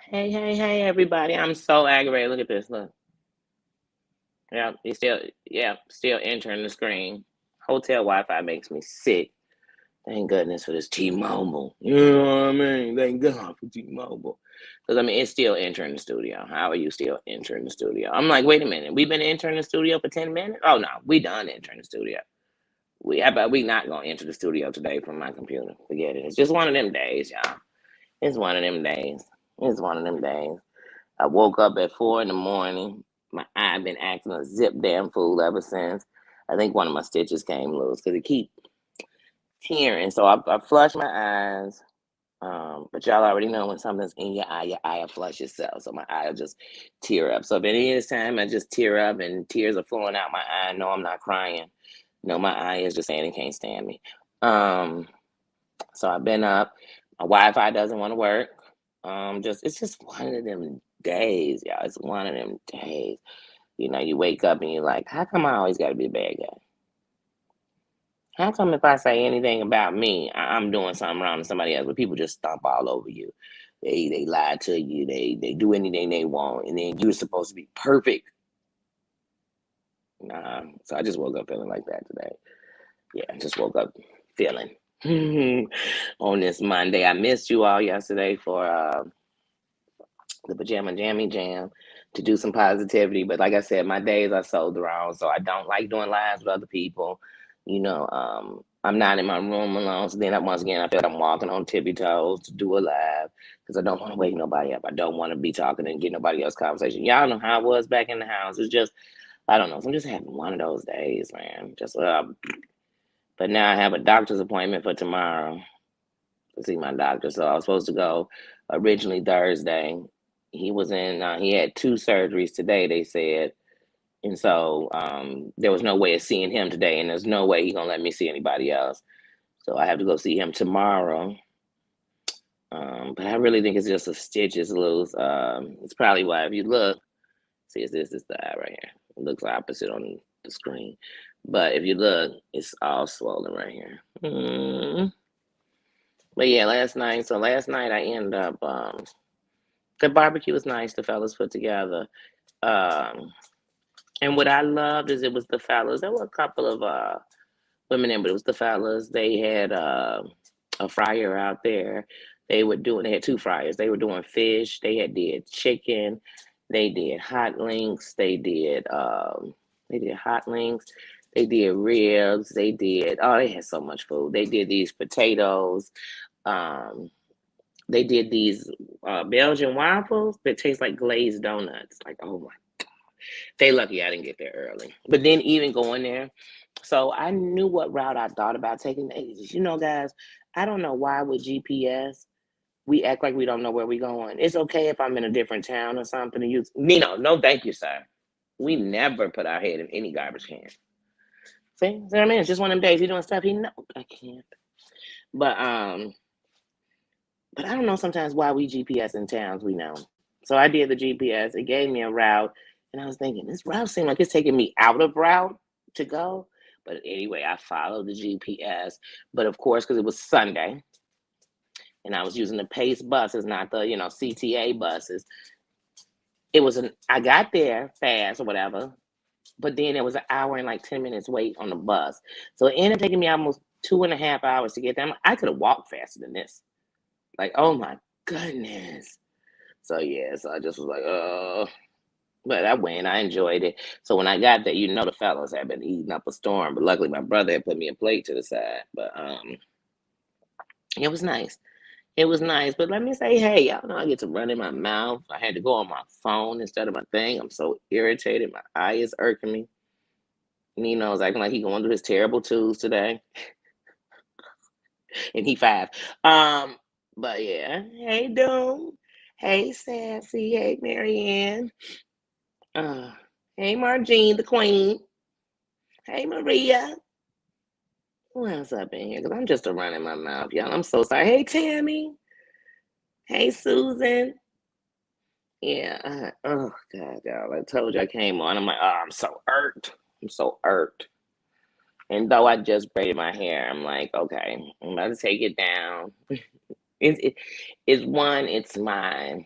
Hey, everybody. I'm so aggravated. Look at this. Look. Still entering the screen. Hotel Wi-Fi makes me sick. Thank goodness for this T-Mobile. You know what I mean? Thank God for T-Mobile. Because, I mean, it's still entering the studio. How are you still entering the studio? I'm like, wait a minute. We've been entering the studio for 10 minutes? Oh, no. We done entering the studio. We not going to enter the studio today from my computer. Forget it. It's just one of them days, y'all. It's one of them days. It's one of them days. I woke up at 4 in the morning. My eye been acting a zip damn fool ever since. I think one of my stitches came loose because it keep tearing. So I flushed my eyes. But y'all already know when something's in your eye will flush itself. So my eye will just tear up. So if any of this time I just tear up and tears are flowing out my eye, no, I'm not crying. No, my eye is just saying it can't stand me. So I've been up. My Wi-Fi doesn't want to work. It's just one of them days, y'all. It's one of them days. You know, you wake up and you're like, how come I always got to be the bad guy? How come if I say anything about me, I'm doing something wrong to somebody else, but people just stomp all over you? They lie to you. They do anything they want, and then you're supposed to be perfect. So I just woke up feeling like that today. Yeah, I just woke up feeling on this Monday. I missed you all yesterday for the Pajama Jammy Jam to do some positivity. But like I said, my days are so drawn, so I don't like doing lives with other people. You know, I'm not in my room alone. So then once again, I feel like I'm walking on tippy toes to do a live because I don't want to wake nobody up. I don't want to be talking and get nobody else conversation. Y'all know how I was back in the house. It's just, I don't know. So I'm just having one of those days, man. But now I have a doctor's appointment for tomorrow to see my doctor. So I was supposed to go originally Thursday. He had two surgeries today, they said. And so there was no way of seeing him today, and there's no way he's going to let me see anybody else. So I have to go see him tomorrow. But I really think it's just a stitch is loose. It's probably why, if you look, see, it's the eye right here. It looks opposite on the screen. But if you look, it's all swollen right here. But yeah, last night I ended up, the barbecue was nice, the fellas put together. Um, and what I loved is it was the fellas. There were a couple of women in, but it was the fellas. They had a fryer out there. They had two fryers. They were doing fish. Did chicken. They did hot links. They did hot links. They did ribs. They had so much food. They did these potatoes. Um, they did these Belgian waffles that taste like glazed donuts. Like, oh my, they lucky I didn't get there early. But then even going there, so I knew what route I thought about taking. You know, guys, I don't know why with GPS we act like we don't know where we're going. It's okay if I'm in a different town or something to use. Nino, no, thank you, sir. We never put our head in any garbage can. See what I mean? It's just one of them days. He doing stuff he know I can't. But but I don't know sometimes why we GPS in towns we know. So I did the GPS. It gave me a route, and I was thinking this route seemed like it's taking me out of route to go. But anyway, I followed the GPS. But of course, because it was Sunday, and I was using the Pace buses, not the CTA buses. I got there fast or whatever, but then there was an hour and like 10 minutes wait on the bus. So it ended up taking me almost 2.5 hours to get there. I could have walked faster than this. Like, oh my goodness. So yeah, so I just was like, oh. But I went. I enjoyed it. So when I got there, the fellas had been eating up a storm. But luckily, my brother had put me a plate to the side. But it was nice. It was nice. But let me say, hey, y'all know I get to run in my mouth. I had to go on my phone instead of my thing. I'm so irritated. My eye is irking me. Nino's acting like he going through his terrible twos today, and he 5. But yeah, hey Doom, hey Sassy, hey Marianne, uh, hey Margene, the Queen, hey Maria. Who else up in here? Because I'm just a running my mouth, y'all. I'm so sorry. Hey Tammy, hey Susan. Yeah. Oh God, y'all. I told you I came on. I'm like, oh, I'm so irked. I'm so irked. And though I just braided my hair, I'm like, okay, I'm about to take it down. It's one, it's mine.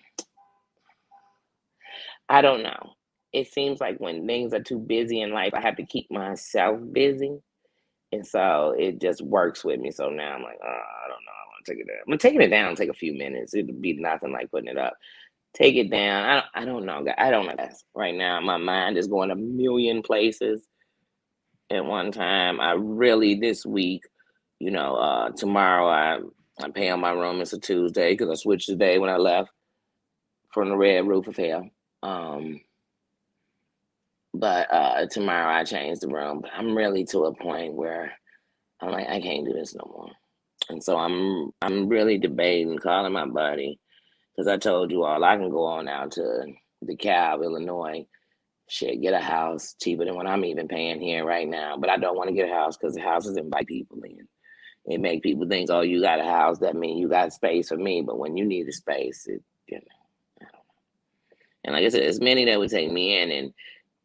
I don't know. It seems like when things are too busy in life, I have to keep myself busy. And so it just works with me. So now I'm like, oh, I don't know. I want to take it down. I'm taking it down. Take a few minutes. It'd be nothing like putting it up. Take it down. I don't know. I don't know. Guys. Right now, my mind is going a million places at one time. I really this week, tomorrow I pay on my room. It's a Tuesday because I switched the day when I left from the Red Roof of Hell. But tomorrow I changed the room. But I'm really to a point where I'm like, I can't do this no more. And so I'm really debating calling my buddy because I told you all I can go on out to DeKalb, Illinois, shit, get a house cheaper than what I'm even paying here right now. But I don't want to get a house because the houses invite people in. It make people think, oh, you got a house, that means you got space for me. But when you need a space, I don't know. And like I said, it's many that would take me in, and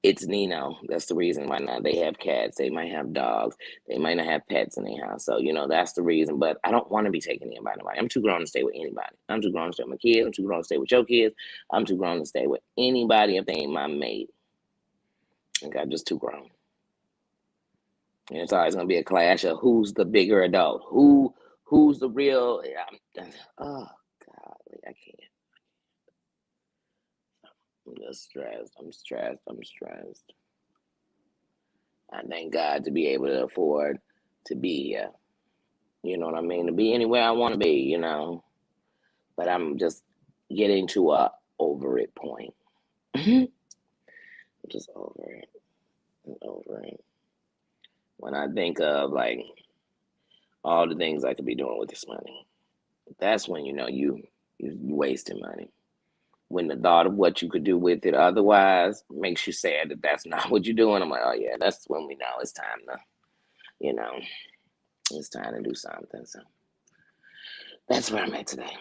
it's Nino. That's the reason why not. They have cats. They might have dogs. They might not have pets in their house. So, that's the reason. But I don't want to be taken in by nobody. I'm too grown to stay with anybody. I'm too grown to stay with my kids. I'm too grown to stay with your kids. I'm too grown to stay with anybody if they ain't my mate. Like, I'm just too grown. And it's always gonna be a clash of who's the bigger adult. Who's the real oh God, I can't. I'm just stressed. I'm stressed. I'm stressed. I thank God to be able to afford to be here. You know what I mean? To be anywhere I want to be, But I'm just getting to a over it point. I'm just over it. I'm over it. When I think of like all the things I could be doing with this money, that's when you wasting money. When the thought of what you could do with it otherwise makes you sad that that's not what you're doing. I'm like, oh yeah, that's when we know it's time to, you know, it's time to do something. So that's where I'm at today.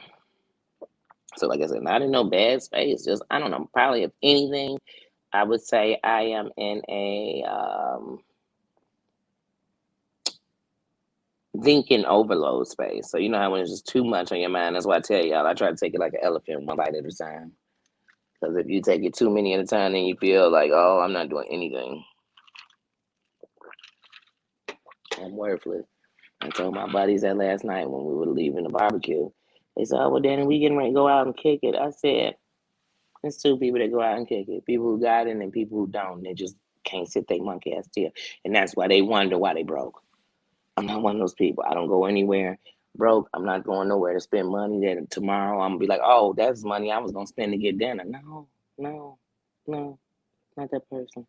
So like I said, not in no bad space. Just I don't know. Probably if anything, I would say I am in a thinking overload space. So you know how when it's just too much on your mind. That's why I tell y'all I try to take it like an elephant, one bite at a time. Because if you take it too many at a time, then you feel like, oh, I'm not doing anything. I'm worthless. I told my buddies that last night when we were leaving the barbecue. They said, oh, well, Danny, we getting ready to go out and kick it. I said, there's two people that go out and kick it. People who got it and people who don't. They just can't sit their monkey ass still. And that's why they wonder why they broke. I'm not one of those people. I don't go anywhere broke. I'm not going nowhere to spend money that tomorrow I'm going to be like, oh, that's money I was going to spend to get dinner. No, no, no, not that person.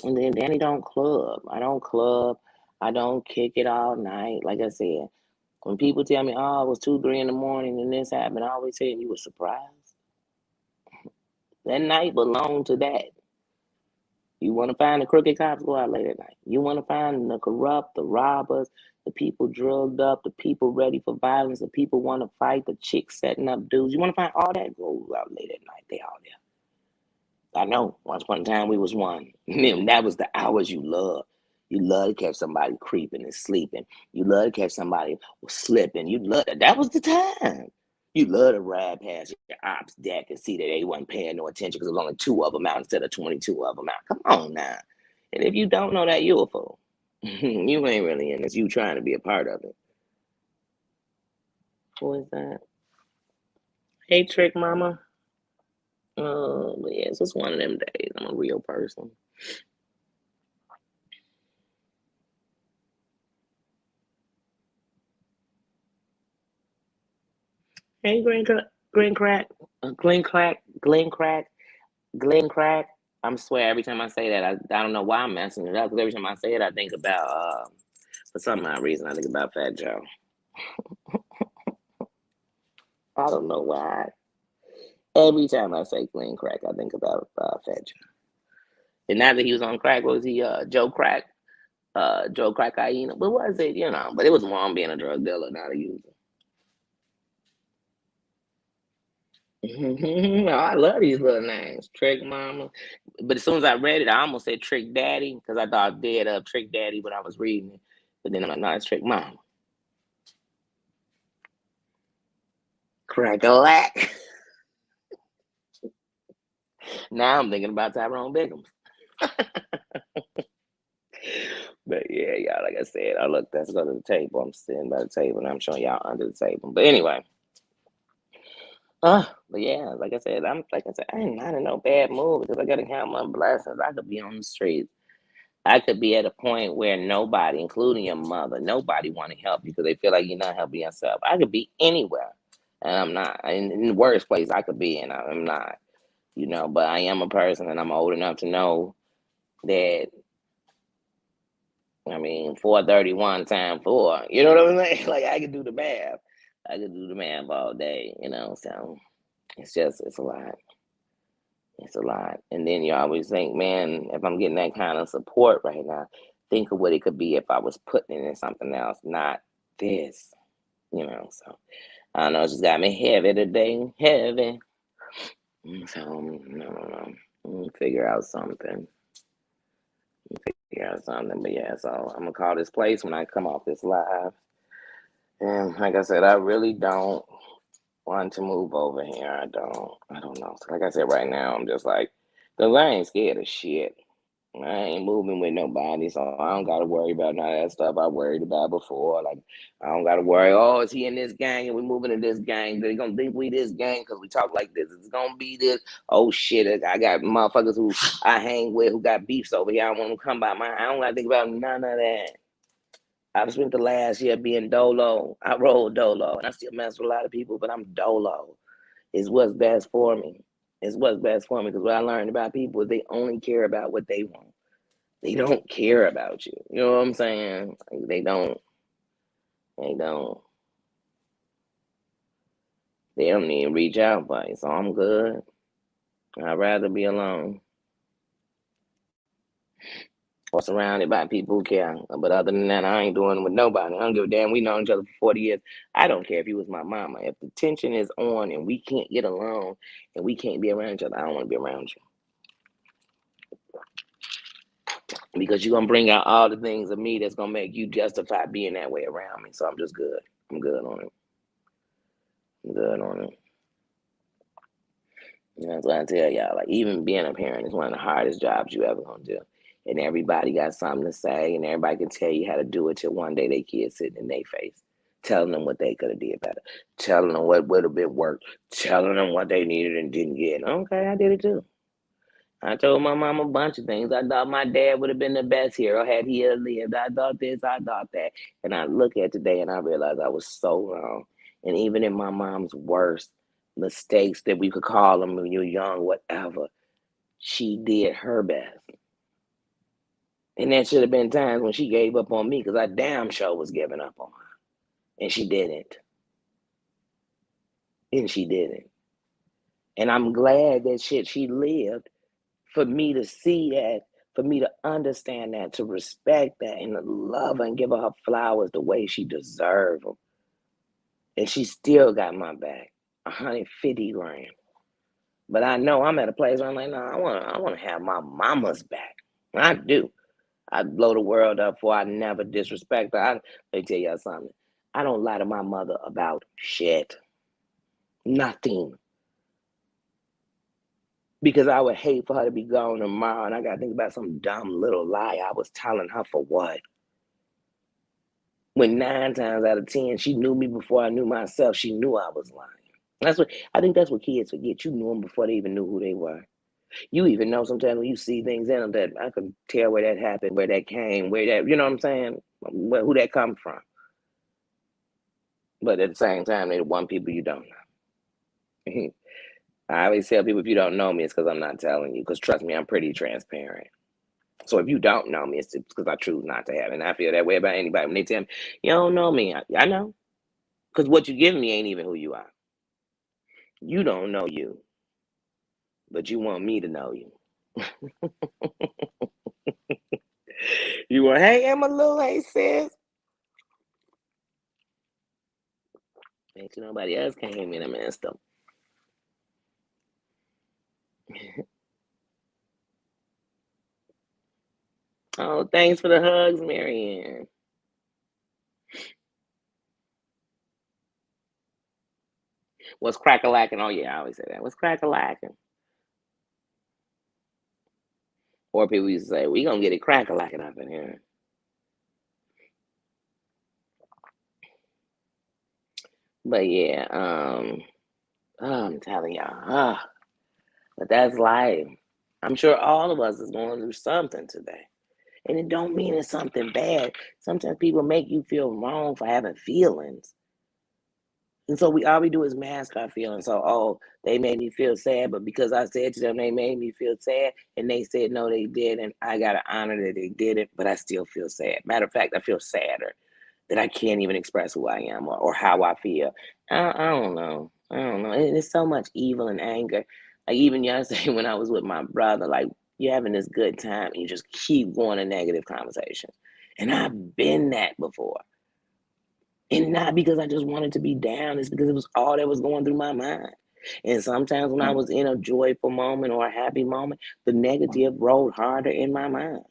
And then Danny don't club. I don't club. I don't kick it all night. Like I said, when people tell me, oh, it was 2, 3 in the morning and this happened, I always say you were surprised. That night belonged to that. You want to find the crooked cops, go out late at night. You want to find the corrupt, the robbers, the people drugged up, the people ready for violence, the people want to fight, the chicks setting up dudes. You want to find all that, go out late at night. They all there. I know. Once upon a time, we was one. That was the hours you love. You love to catch somebody creeping and sleeping. You love to catch somebody slipping. You love that was the time. You love to ride past your ops deck and see that they wasn't paying no attention because there was only 2 of them out instead of 22 of them out. Come on now. And if you don't know that, you're a fool. You ain't really in this. You trying to be a part of it. Who is that? Hey, Trick Mama. Oh, but yes, it's one of them days. I'm a real person. Hey, Glen Crack, Glen Crack, Glen Crack, Glen Crack. I'm swear every time I say that, I don't know why I'm messing it up because every time I say it, I think about for some odd reason I think about Fat Joe. I don't know why. Every time I say Glen Crack, I think about Fat Joe. And now that he was on crack, what was he? Joe Crack, Joe Crack Hyena. What was it? But it was more on being a drug dealer, not a user. Oh, I love these little names, Trick Mama. But as soon as I read it, I almost said Trick Daddy because I thought dead of Trick Daddy when I was reading it. But then I'm like, no, it's Trick Mama. Crack a lack. Now I'm thinking about Tyrone Biggums. But yeah, y'all, like I said, I look, let's go to the table. I'm sitting by the table and I'm showing y'all under the table. But anyway, but yeah, like I said, I ain't not in no bad mood because I gotta count my blessings. I could be on the streets. I could be at a point where nobody, including your mother, nobody want to help you because they feel like you're not helping yourself. I could be anywhere, and I'm not. In the worst place I could be, and I'm not. But I am a person, and I'm old enough to know that. I mean, 431 times four. You know what I'm saying? Like I could do the math. I could do the math all day. So it's a lot. It's a lot. And then you always think, man, if I'm getting that kind of support right now, think of what it could be if I was putting it in something else, not this. So I don't know, it just got me heavy today. Heavy. So no. Figure out something. Figure out something. But yeah, so I'm gonna call this place when I come off this live. And like I said, I really don't want to move over here. I don't know. So like I said, right now I'm just like, cause I ain't scared of shit. I ain't moving with nobody, so I don't gotta worry about none of that stuff I worried about before. Like I don't gotta worry. Oh, is he in this gang and we moving in this gang? They gonna think we this gang because we talk like this. It's gonna be this. Oh shit! I got motherfuckers who I hang with who got beefs over here. I don't want them to come by my. I don't gotta think about none of that. I've spent the last year being dolo. I roll dolo, and I still mess with a lot of people, but I'm dolo. It's what's best for me. It's what's best for me because what I learned about people is they only care about what they want. They don't care about you. You know what I'm saying? Like, they don't. They don't. They don't even reach out for you. So I'm good. I'd rather be alone or surrounded by people who care. But other than that, I ain't doing it with nobody. I don't give a damn. We known each other for 40 years. I don't care if you was my mama. If the tension is on and we can't get along and we can't be around each other, I don't want to be around you. Because you're gonna bring out all the things of me that's gonna make you justify being that way around me. So I'm just good. I'm good on it. I'm good on it. That's what I tell y'all. Like even being a parent is one of the hardest jobs you ever gonna do. And everybody got something to say, and everybody can tell you how to do it till one day they kids sitting in their face, telling them what they could have did better, telling them what would have been worked, telling them what they needed and didn't get. Okay, I did it too. I told my mom a bunch of things. I thought my dad would have been the best hero had he lived. I thought this, I thought that. And I look at today and I realize I was so wrong. And even in my mom's worst mistakes that we could call them when you're young, whatever, she did her best. And there should have been times when she gave up on me because I damn sure was giving up on her. And she didn't. And she didn't. And I'm glad that she lived for me to see that, for me to understand that, to respect that, and to love her and give her flowers the way she deserved them. And she still got my back, 150 grand. But I know I'm at a place where I'm like, no, I want to have my mama's back. I do. I'd blow the world up for I never disrespect her. Let me tell y'all something. I don't lie to my mother about shit. Nothing. Because I would hate for her to be gone tomorrow and I gotta think about some dumb little lie I was telling her for what. When 9 times out of 10, she knew me before I knew myself. She knew I was lying. I think that's what kids forget. You knew them before they even knew who they were. You even know sometimes when you see things in them that I can tell where that happened, where that came, where that, you know what I'm saying? Who that come from. But at the same time, they're the one people you don't know. I always tell people if you don't know me, it's because I'm not telling you. Because trust me, I'm pretty transparent. So if you don't know me, it's because I choose not to have. And I feel that way about anybody. When they tell me, you don't know me, I know. Because what you give me ain't even who you are. You don't know you, but you want me to know you. You want, hey, Emma Lou, hey, sis. Ain't nobody else came in and messed up. Oh, thanks for the hugs, Marianne. What's crack-a-lacking? Oh, yeah, I always say that. What's crack-a-lacking? Or people used to say, we gonna get it crack-a-lacking up in here. But yeah, I'm telling y'all, but that's life. I'm sure all of us is going through something today. And it don't mean it's something bad. Sometimes people make you feel wrong for having feelings. And so all we do is mask our feelings. So, oh, they made me feel sad, but because I said to them they made me feel sad, and they said no, they didn't. I gotta honor that they did it, but I still feel sad. Matter of fact, I feel sadder that I can't even express who I am or how I feel. I don't know. I don't know. It's so much evil and anger. Like even yesterday when I was with my brother, like you're having this good time and you just keep going to negative conversations. And I've been that before. And not because I just wanted to be down, it's because it was all that was going through my mind. And sometimes when I was in a joyful moment or a happy moment, the negative rolled harder in my mind.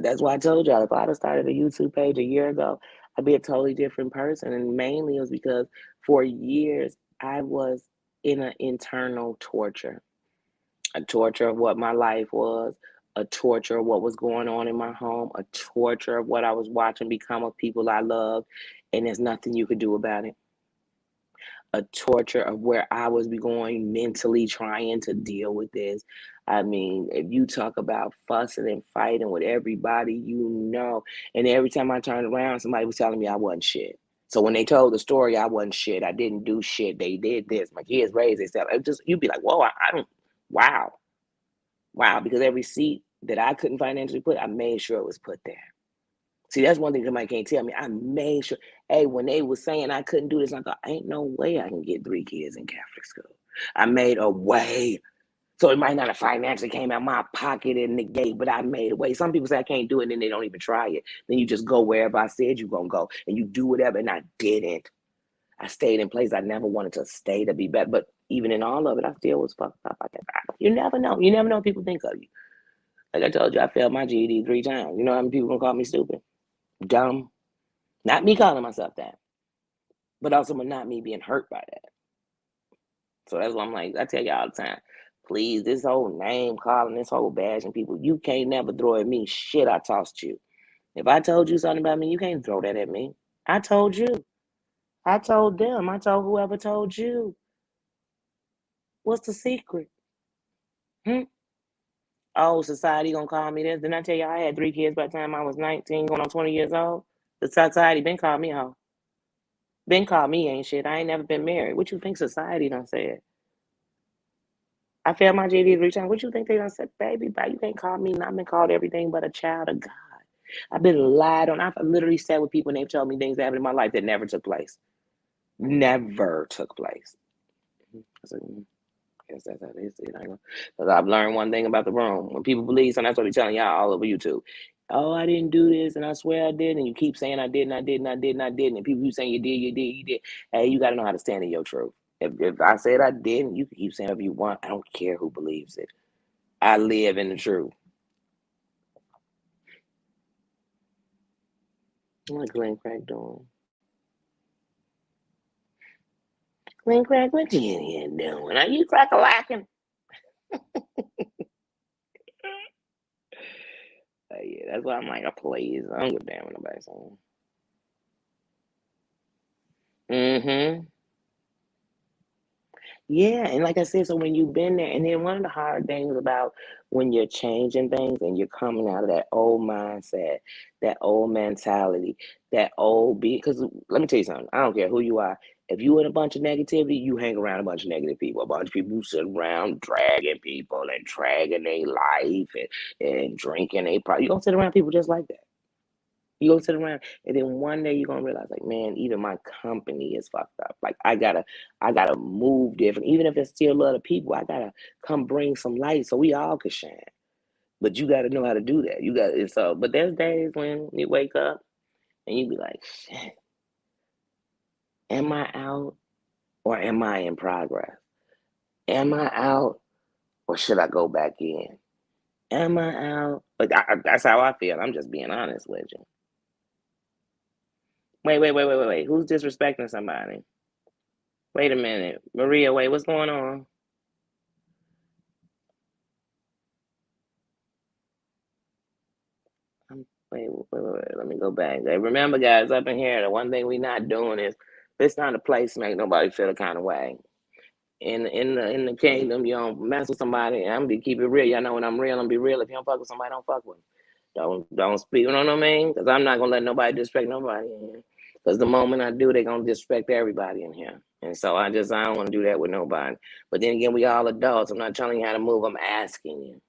That's why I told y'all if I'd have started a YouTube page a year ago, I'd be a totally different person. And mainly it was because for years I was in an internal torture, a torture of what my life was, a torture of what was going on in my home, a torture of what I was watching become of people I love, and there's nothing you could do about it. A torture of where I was going mentally trying to deal with this. I mean, if you talk about fussing and fighting with everybody you know, and every time I turned around, somebody was telling me I wasn't shit. So when they told the story, I wasn't shit. I didn't do shit. They did this. My kids raised themselves. It just you'd be like, whoa, I don't. Wow, wow. Because every seat that I couldn't financially put, I made sure it was put there. See, that's one thing somebody can't tell me. I made sure, hey, when they was saying I couldn't do this, I thought, ain't no way I can get 3 kids in Catholic school. I made a way. So it might not have financially came out my pocket in the gate, but I made a way. Some people say I can't do it and they don't even try it. Then you just go wherever I said you're going to go and you do whatever. And I didn't. I stayed in place I never wanted to stay to be better. But even in all of it, I still was fucked up. You never know. You never know what people think of you. Like I told you, I failed my GED 3 times. You know how many people gonna call me stupid? Dumb. Not me calling myself that, but also not me being hurt by that. So that's why I'm like, I tell you all the time, please, this whole name calling, this whole bashing people, you can't never throw at me shit I tossed you. If I told you something about me, you can't throw that at me. I told you. I told them. I told whoever told you. What's the secret? Hmm? Oh, society gonna call me this. Didn't I tell you I had 3 kids by the time I was 19, going on 20 years old? The society been called me hoe. Been called me ain't shit. I ain't never been married. What you think society done said? I failed my GED 3 times. What you think they done said, baby? Bye. You can't call me. I've been called everything but a child of God. I've been lied on. I've literally sat with people and they've told me things that happened in my life that never took place. Never took place. I said, guess that's how they see it. Because I've learned one thing about the room. When people believe something, that's what they're telling y'all all over YouTube. Oh, I didn't do this, and I swear I did, and you keep saying I didn't, I didn't, I didn't, I didn't, and people you saying you did, you did, you did. Hey, you got to know how to stand in your truth. If I said I didn't, you can keep saying whatever you want. I don't care who believes it. I live in the truth. What Glenn Crack doing? Glenn Crack, what you in here doing? Are you crack-a-lacking? Yeah, that's why I'm like, please. I don't give a damn what nobody's saying. Mm-hmm. Yeah, and like I said, so when you've been there, and then one of the hard things about when you're changing things and you're coming out of that old mindset, that old mentality, that old because let me tell you something, I don't care who you are. If you in a bunch of negativity, you hang around a bunch of negative people. A bunch of people who sit around dragging people and dragging their life and drinking a problem. You're gonna sit around people just like that. You go sit around, and then one day you're gonna realize, like, man, even my company is fucked up. Like, I gotta move different. Even if it's still a lot of people, I gotta come bring some light so we all can shine. But you gotta know how to do that. You got it. So, but there's days when you wake up and you be like, shit, am I out or am I in progress? Am I out or should I go back in? Am I out? Like, that's how I feel. I'm just being honest with you. Wait. Who's disrespecting somebody? Wait a minute. Maria, wait, what's going on? Wait, let me go back. Hey, remember, guys, up in here, the one thing we not doing is this not a place to make nobody feel the kind of way. In the kingdom, you don't mess with somebody. I'm gonna keep it real. Y'all know when I'm real, I'm be real. If you don't fuck with somebody, don't fuck with them. Don't speak. You know what I mean? Because I'm not gonna let nobody disrespect nobody in here. Because the moment I do, they're gonna disrespect everybody in here. And so I don't want to do that with nobody. But then again, we all adults. I'm not telling you how to move. I'm asking you.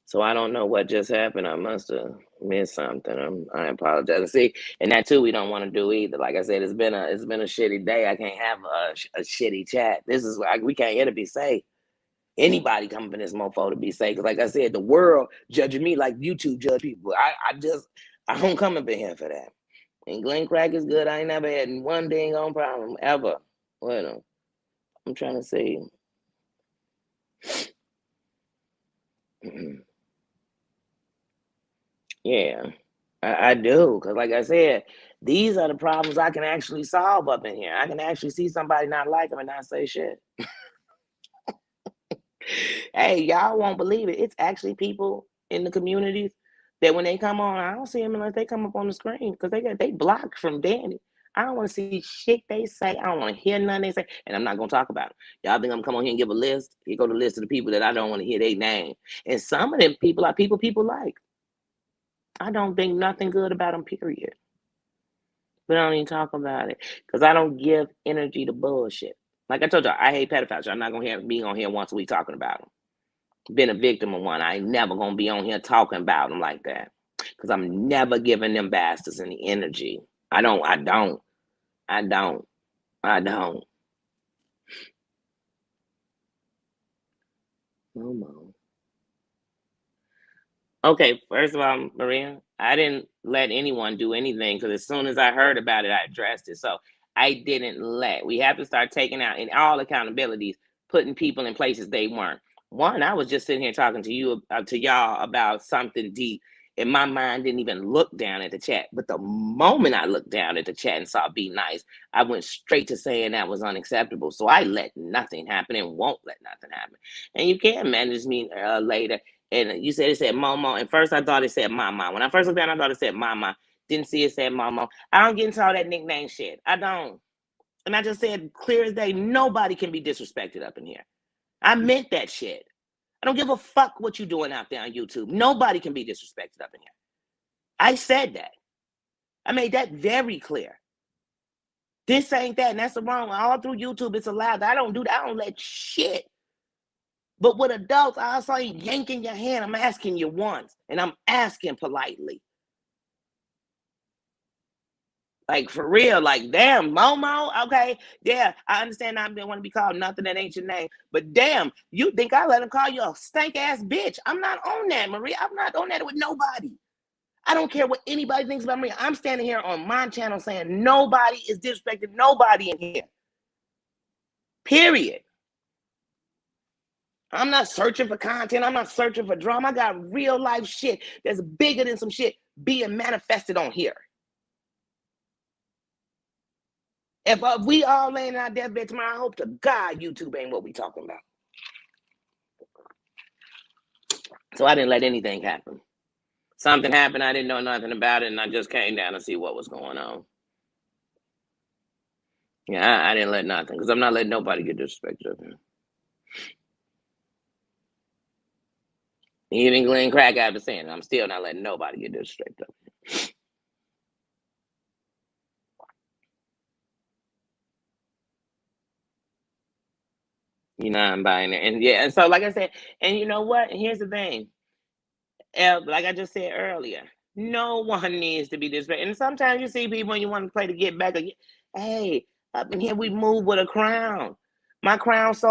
So I don't know what just happened. I must have missed something. I apologize. See, and that too, we don't want to do either. Like I said, it's been a shitty day. I can't have a shitty chat. This is why we can't here to be safe. Anybody coming in this mofo to be safe. Because like I said, the world judging me like YouTube judge people. I don't come up in here for that. And Glenn Crack is good. I ain't never had one dang on problem ever. Well, I'm trying to see. Yeah, I do. Because like I said, these are the problems I can actually solve up in here. I can actually see somebody not like them and not say shit. Hey, y'all won't believe it. It's actually people in the communities that when they come on, I don't see them unless they come up on the screen because they blocked from Danny. I don't want to see shit they say. I don't want to hear nothing they say, and I'm not gonna talk about it. Y'all think I'm come on here and give a list? Here go the list of the people that I don't want to hear their name, and some of them people are people like. I don't think nothing good about them. Period. But I don't even talk about it because I don't give energy to bullshit. Like I told y'all, I hate pedophiles. I'm not gonna be on here once a week talking about them. Been a victim of one. I ain't never gonna be on here talking about them like that because I'm never giving them bastards any energy. I don't. No. Okay, first of all, Maria, I didn't let anyone do anything because as soon as I heard about it, I addressed it. So I didn't let. We have to start taking out in all accountabilities, putting people in places they weren't. One, I was just sitting here talking to you, to y'all about something deep, and my mind didn't even look down at the chat. But the moment I looked down at the chat and saw "Be Nice," I went straight to saying that was unacceptable. So I let nothing happen and won't let nothing happen. And you can manage me later. And you said it said Momo. And first I thought it said Mama. When I first looked down, I thought it said Mama. Didn't see it said Momo. I don't get into all that nickname shit. I don't. And I just said clear as day, nobody can be disrespected up in here. I meant that shit. I don't give a fuck what you doing out there on YouTube. Nobody can be disrespected up in here. I said that. I made that very clear. This ain't that, and that's the wrong. All through YouTube, it's allowed. I don't do that. I don't let shit. But with adults, I saw you yanking your hand. I'm asking you once, and I'm asking politely. Like for real, like damn, Momo. Okay, yeah, I understand I don't want to be called nothing that ain't your name, but damn, you think I let him call you a stank ass bitch? I'm not on that, Maria. I'm not on that with nobody. I don't care what anybody thinks about me. I'm standing here on my channel saying nobody is disrespecting nobody in here. Period. I'm not searching for content. I'm not searching for drama. I got real life shit that's bigger than some shit being manifested on here. If we all laying in our deathbed tomorrow, I hope to God YouTube ain't what we talking about. So I didn't let anything happen. Something happened, I didn't know nothing about it, and I just came down to see what was going on. Yeah, I didn't let nothing, because I'm not letting nobody get disrespected up here. Even Glenn Crack after saying it, I'm still not letting nobody get disrespected up here. You know, I'm buying it. And yeah, and so like I said, and you know what? And here's the thing. Like I just said earlier, no one needs to be disrespected. And sometimes you see people and you want to play to get back. Hey, up in here we move with a crown. My crown is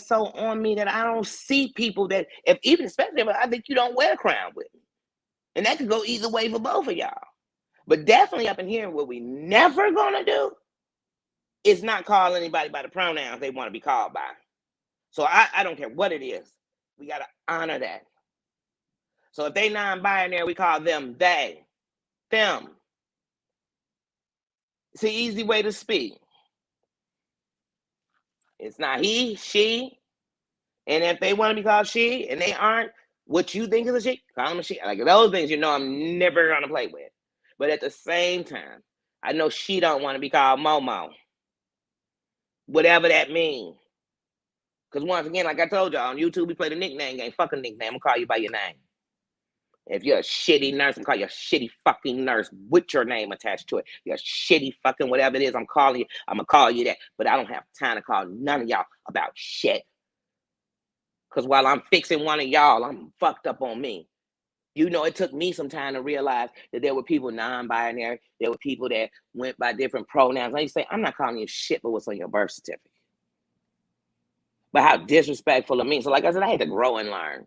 so on me that I don't see people that especially if I think you don't wear a crown with me. And that could go either way for both of y'all. But definitely up in here, what we never gonna do is not call anybody by the pronouns they want to be called by. So I don't care what it is. We gotta honor that. So if they non-binary, we call them they, them. It's an easy way to speak. It's not he, she. And if they want to be called she and they aren't, What you think is a she, call him a she. Like those things, you know, I'm never gonna play with. But at the same time, I know she don't want to be called Momo, whatever that means. Because once again, like I told y'all on YouTube, we play the nickname game. Fuck a nickname. I'm gonna call you by your name. If you're a shitty nurse, I'm calling you a shitty fucking nurse with your name attached to it. You're a shitty fucking whatever it is. I'm calling you. I'm gonna call you that. But I don't have time to call none of y'all about shit. Because while I'm fixing one of y'all, I'm fucked up on me. You know, it took me some time to realize that there were people non-binary. There were people that went by different pronouns. I used to say, I'm not calling you shit, but what's on your birth certificate. But how disrespectful of me. So like I said, I had to grow and learn.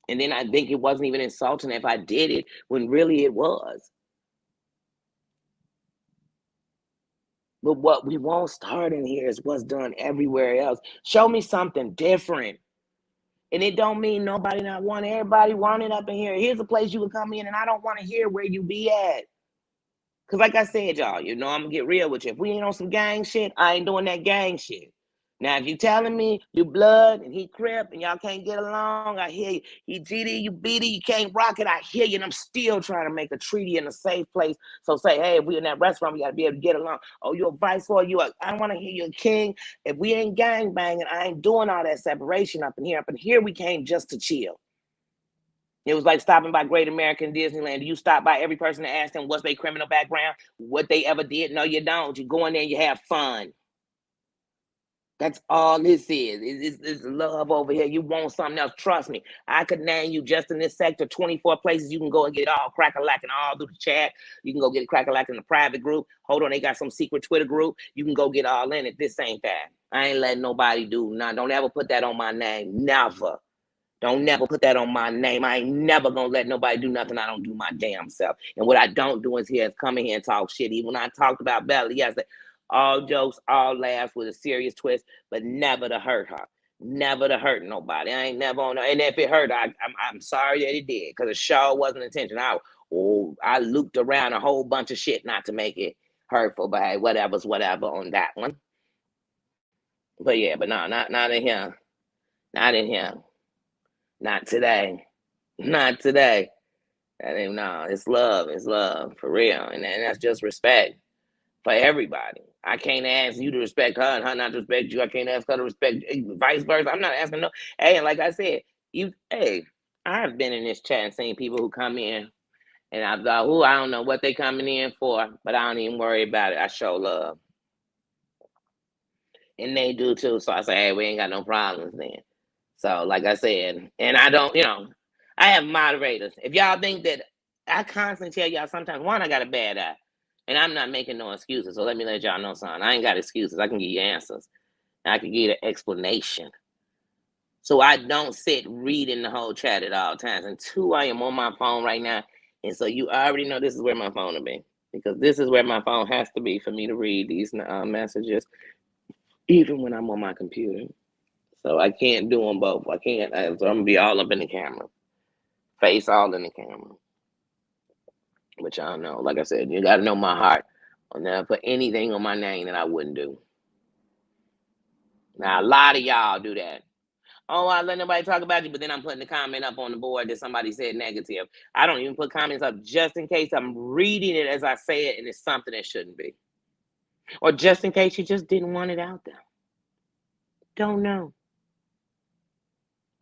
And then I think it wasn't even insulting if I did it when really it was. But what we won't start in here is what's done everywhere else. Show me something different. And it don't mean nobody not wanting, everybody wanting up in here. Here's a place you can come in and I don't want to hear where you be at. Because like I said, y'all, you know I'm going to get real with you. If we ain't on some gang shit, I ain't doing that gang shit. Now, if you telling me you blood and he crip and y'all can't get along, I hear you. He GD, you BD, you can't rock it, I hear you. And I'm still trying to make a treaty in a safe place. So say, hey, if we in that restaurant, we got to be able to get along. Oh, you a viceroy, I don't want to hear you a king. If we ain't gang banging, I ain't doing all that separation up in here. Up in here, we came just to chill. It was like stopping by Great American Disneyland. Do you stop by every person and ask them what's their criminal background, what they ever did? No, you don't. You go in there and you have fun. That's all this is. It's love over here. You want something else. Trust me. I could name you just in this sector 24 places you can go and get all crack-a-lacking all through the chat. You can go get crack-a-lacking in the private group. Hold on, they got some secret Twitter group. You can go get all in it. This ain't that. I ain't letting nobody do nothing. Don't ever put that on my name. Never. Don't never put that on my name. I ain't never gonna let nobody do nothing I don't do my damn self. And what I don't do is come in here and talk shit. Even when I talked about Bella yesterday, all jokes, all laughs with a serious twist, but never to hurt her. Never to hurt nobody. I ain't never on her. And if it hurt, I'm sorry that it did, because the show wasn't intentional. I looped around a whole bunch of shit not to make it hurtful, but hey, whatever's whatever on that one. But yeah, but no, not in here. Not in here. Not today. Not today. That ain't no. It's love. It's love for real, and that's just respect for everybody. I can't ask you to respect her and her not to respect you. I can't ask her to respect vice versa. I'm not asking no. Hey, and like I said, I've been in this chat and seen people who come in, and I thought, I don't know what they coming in for, but I don't even worry about it. I show love, and they do too. So I say, hey, we ain't got no problems then. So, like I said, and I don't, I have moderators. If y'all think that, I constantly tell y'all sometimes, one, I got a bad eye, and I'm not making no excuses. So let me let y'all know something. I ain't got excuses. I can give you answers. I can give you an explanation. So I don't sit reading the whole chat at all times. And two, I am on my phone right now. And so you already know this is where my phone will be. Because this is where my phone has to be for me to read these messages, even when I'm on my computer. So I can't do them both. I can't. So I'm gonna be all up in the camera, face all in the camera. Which I don't know. Like I said, you gotta know my heart. I'll never put anything on my name that I wouldn't do. Now a lot of y'all do that. Oh, I let nobody talk about you, but then I'm putting the comment up on the board that somebody said negative. I don't even put comments up just in case I'm reading it as I say it and it's something that shouldn't be. Or just in case you just didn't want it out there. Don't know.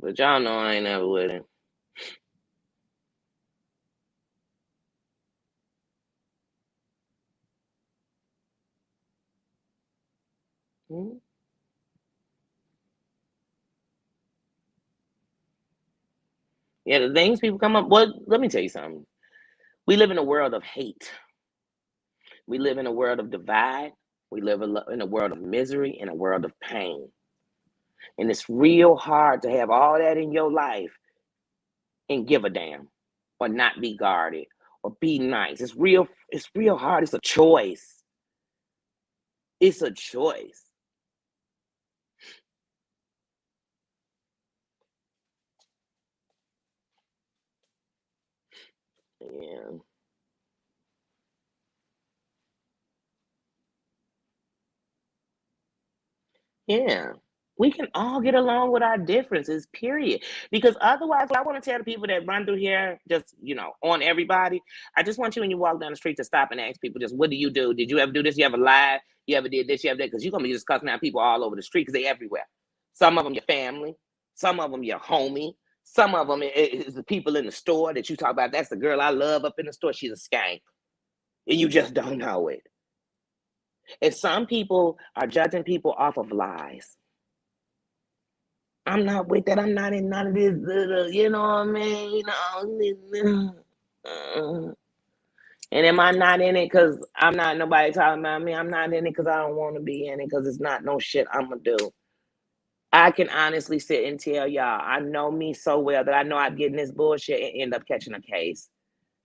But y'all know I ain't never with it. Hmm? Yeah, the things people come up. Well, let me tell you something. We live in a world of hate. We live in a world of divide. We live in a world of misery and a world of pain. And it's real hard to have all that in your life and give a damn or not be guarded or be nice. It's real hard. It's a choice. It's a choice. Yeah. Yeah. We can all get along with our differences, period. Because otherwise, what I want to tell the people that run through here, just, on everybody, I just want you when you walk down the street to stop and ask people, just, what do you do? Did you ever do this? You ever lied? You ever did this? You ever that? Because you're going to be just cussing out people all over the street because they everywhere. Some of them your family. Some of them your homie. Some of them is the people in the store that you talk about. That's the girl I love up in the store. She's a skank. And you just don't know it. And some people are judging people off of lies. I'm not with that. I'm not in none of this. You know what I mean? And am I not in it because I'm not nobody talking about me? I'm not in it because I don't want to be in it because it's not no shit I'm going to do. I can honestly sit and tell y'all, I know me so well that I know I'd get in this bullshit and end up catching a case.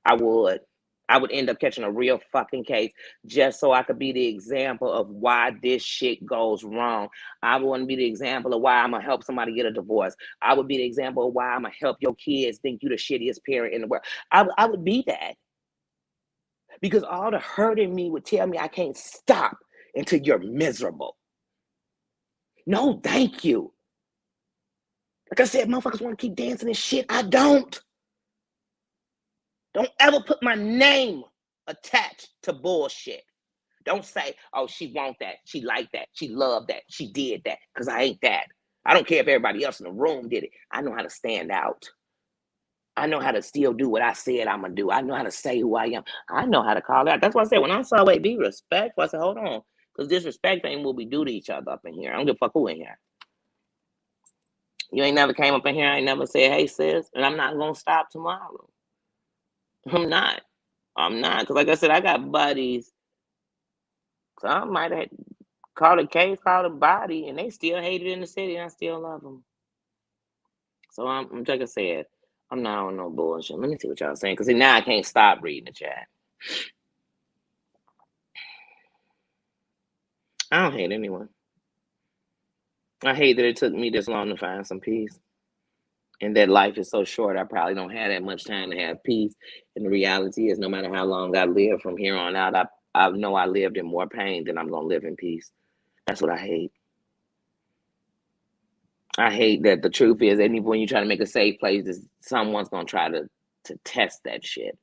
I would. I would end up catching a real fucking case just so I could be the example of why this shit goes wrong. I would want to be the example of why I'm going to help somebody get a divorce. I would be the example of why I'm going to help your kids think you the shittiest parent in the world. I would be that. Because all the hurt in me would tell me I can't stop until you're miserable. No, thank you. Like I said, motherfuckers want to keep dancing and shit. I don't. Don't ever put my name attached to bullshit. Don't say, oh, she want that. She like that. She loved that. She did that. Because I ain't that. I don't care if everybody else in the room did it. I know how to stand out. I know how to still do what I said I'm going to do. I know how to say who I am. I know how to call out. That's why I said when I saw, wait, be respectful, I said, hold on. Because disrespect ain't what we do to each other up in here. I don't give a fuck who in here. You ain't never came up in here. I ain't never said, hey, sis. And I'm not going to stop tomorrow. I'm not. Because like I said, I got buddies. So I might have called a case, called a body, and they still hate it in the city, and I still love them. So I'm like I said, I'm not on no bullshit. Let me see what y'all saying, because now I can't stop reading the chat. I don't hate anyone. I hate that it took me this long to find some peace, and that life is so short. I probably don't have that much time to have peace. And the reality is, no matter how long I live from here on out, I know I lived in more pain than I'm gonna live in peace. That's what I hate. I hate that the truth is, even when you try to make a safe place, someone's gonna try to test that shit.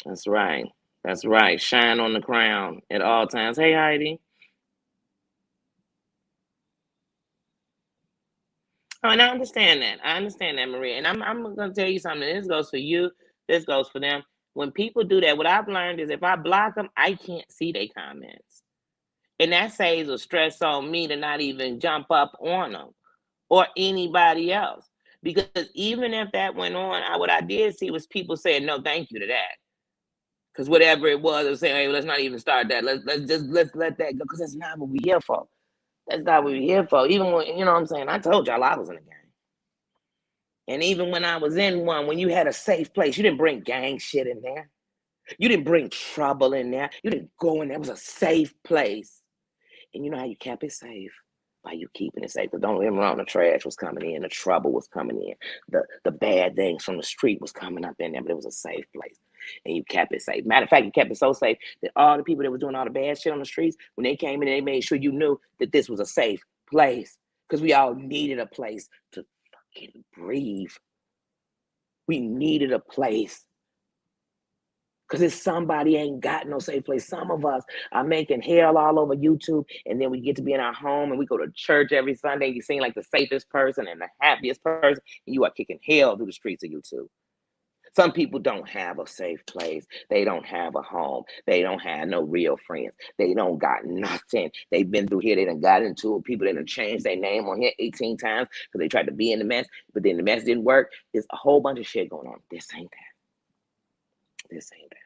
That's right. That's right. Shine on the crown at all times. Hey, Heidi. Oh, and I understand that. I understand that, Maria. And I'm gonna tell you something. This goes for you. This goes for them. When people do that, what I've learned is if I block them, I can't see their comments, and that saves a stress on me to not even jump up on them or anybody else. Because even if that went on, what I did see was people saying no, thank you to that. Because whatever it was saying, hey, let's not even start that. Let's let that go. Because that's not what we're here for. That's not what we're here for. Even when, you know what I'm saying, I told y'all I was in a gang. And even when I was in one, when you had a safe place, you didn't bring gang shit in there. You didn't bring trouble in there. You didn't go in there. It was a safe place. And you know how you kept it safe? By you keeping it safe. But don't get me wrong, the trash was coming in, the trouble was coming in, the bad things from the street was coming up in there, but it was a safe place. And you kept it safe. Matter of fact, you kept it so safe that all the people that was doing all the bad shit on the streets, when they came in, they made sure you knew that this was a safe place. Because we all needed a place to fucking breathe. We needed a place. Because if somebody ain't got no safe place, some of us are making hell all over YouTube, and then we get to be in our home and we go to church every Sunday. You seem like the safest person and the happiest person, and you are kicking hell through the streets of YouTube. Some people don't have a safe place. They don't have a home. They don't have no real friends. They don't got nothing. They've been through here. They done got into it. People that done changed their name on here 18 times because they tried to be in the mess, but then the mess didn't work. There's a whole bunch of shit going on. This ain't that. This ain't that.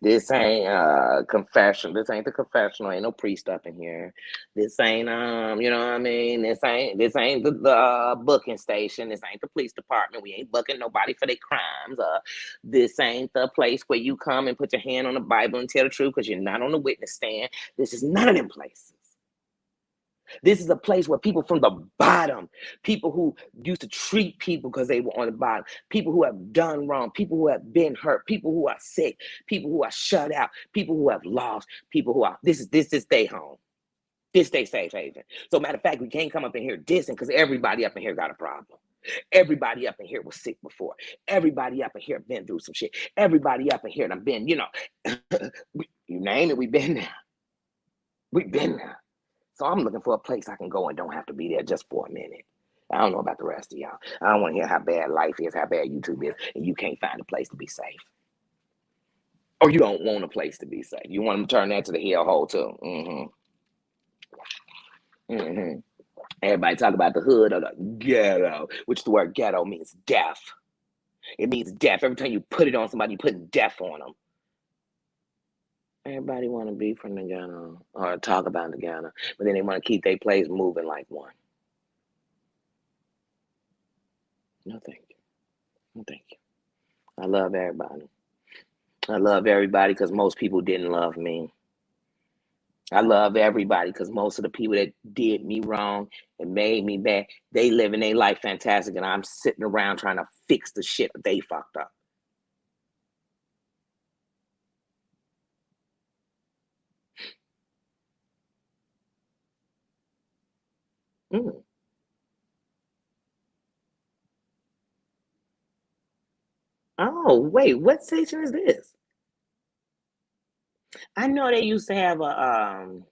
This ain't confession. This ain't the confessional. Ain't no priest up in here. This ain't you know what I mean. This ain't the booking station. This ain't the police department. We ain't booking nobody for their crimes. This ain't the place where you come and put your hand on the Bible and tell the truth because you're not on the witness stand. This is none of them places. This is a place where people from the bottom, people who used to treat people because they were on the bottom, people who have done wrong, people who have been hurt, people who are sick, people who are shut out, people who have lost, people who are, this is their home. This they safe haven. So matter of fact, we can't come up in here dissing because everybody up in here got a problem. Everybody up in here was sick before. Everybody up in here been through some shit. Everybody up in here done been, you name it, we've been there. We've been there. So I'm looking for a place I can go and don't have to be there just for a minute. I don't know about the rest of y'all. I don't want to hear how bad life is, how bad YouTube is, and you can't find a place to be safe. Or you don't want a place to be safe. You want them to turn that to the hellhole too. Everybody talk about the hood or the ghetto, which the word ghetto means death. It means death. Every time you put it on somebody, you put death on them. Everybody want to be from the ghetto or talk about the ghetto, but then they want to keep their place moving like one. No, thank you. No, thank you. I love everybody. I love everybody because most people didn't love me. I love everybody because most of the people that did me wrong and made me bad, they living their life fantastic, and I'm sitting around trying to fix the shit that they fucked up. Mm. Oh, wait, what station is this? I know they used to have a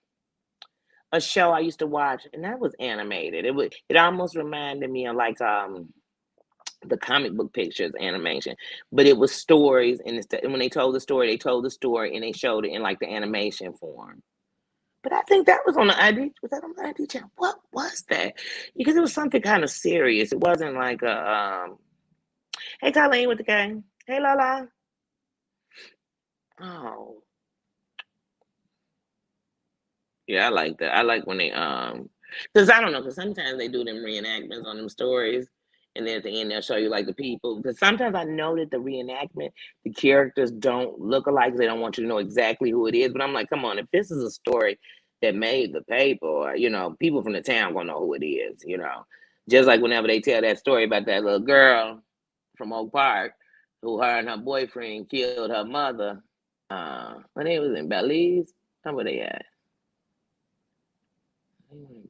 show I used to watch, and that was animated. It almost reminded me of like the comic book pictures animation, but it was stories, and when they told the story, and they showed it in like the animation form. But I think that was on the ID. Was that on the ID channel? What was that? Because it was something kind of serious. It wasn't like a hey Colleen with the K. Hey Lala. Oh. Yeah, I like that. I like when they because I don't know, because sometimes they do them reenactments on them stories, and then at the end they'll show you like the people. Because sometimes I know that the reenactment, the characters don't look alike. They don't want you to know exactly who it is. But I'm like, come on, if this is a story that made the paper, or people from the town gonna know who it is. Just like whenever they tell that story about that little girl from Oak Park, who her and her boyfriend killed her mother. When they was in Belize, how were they at?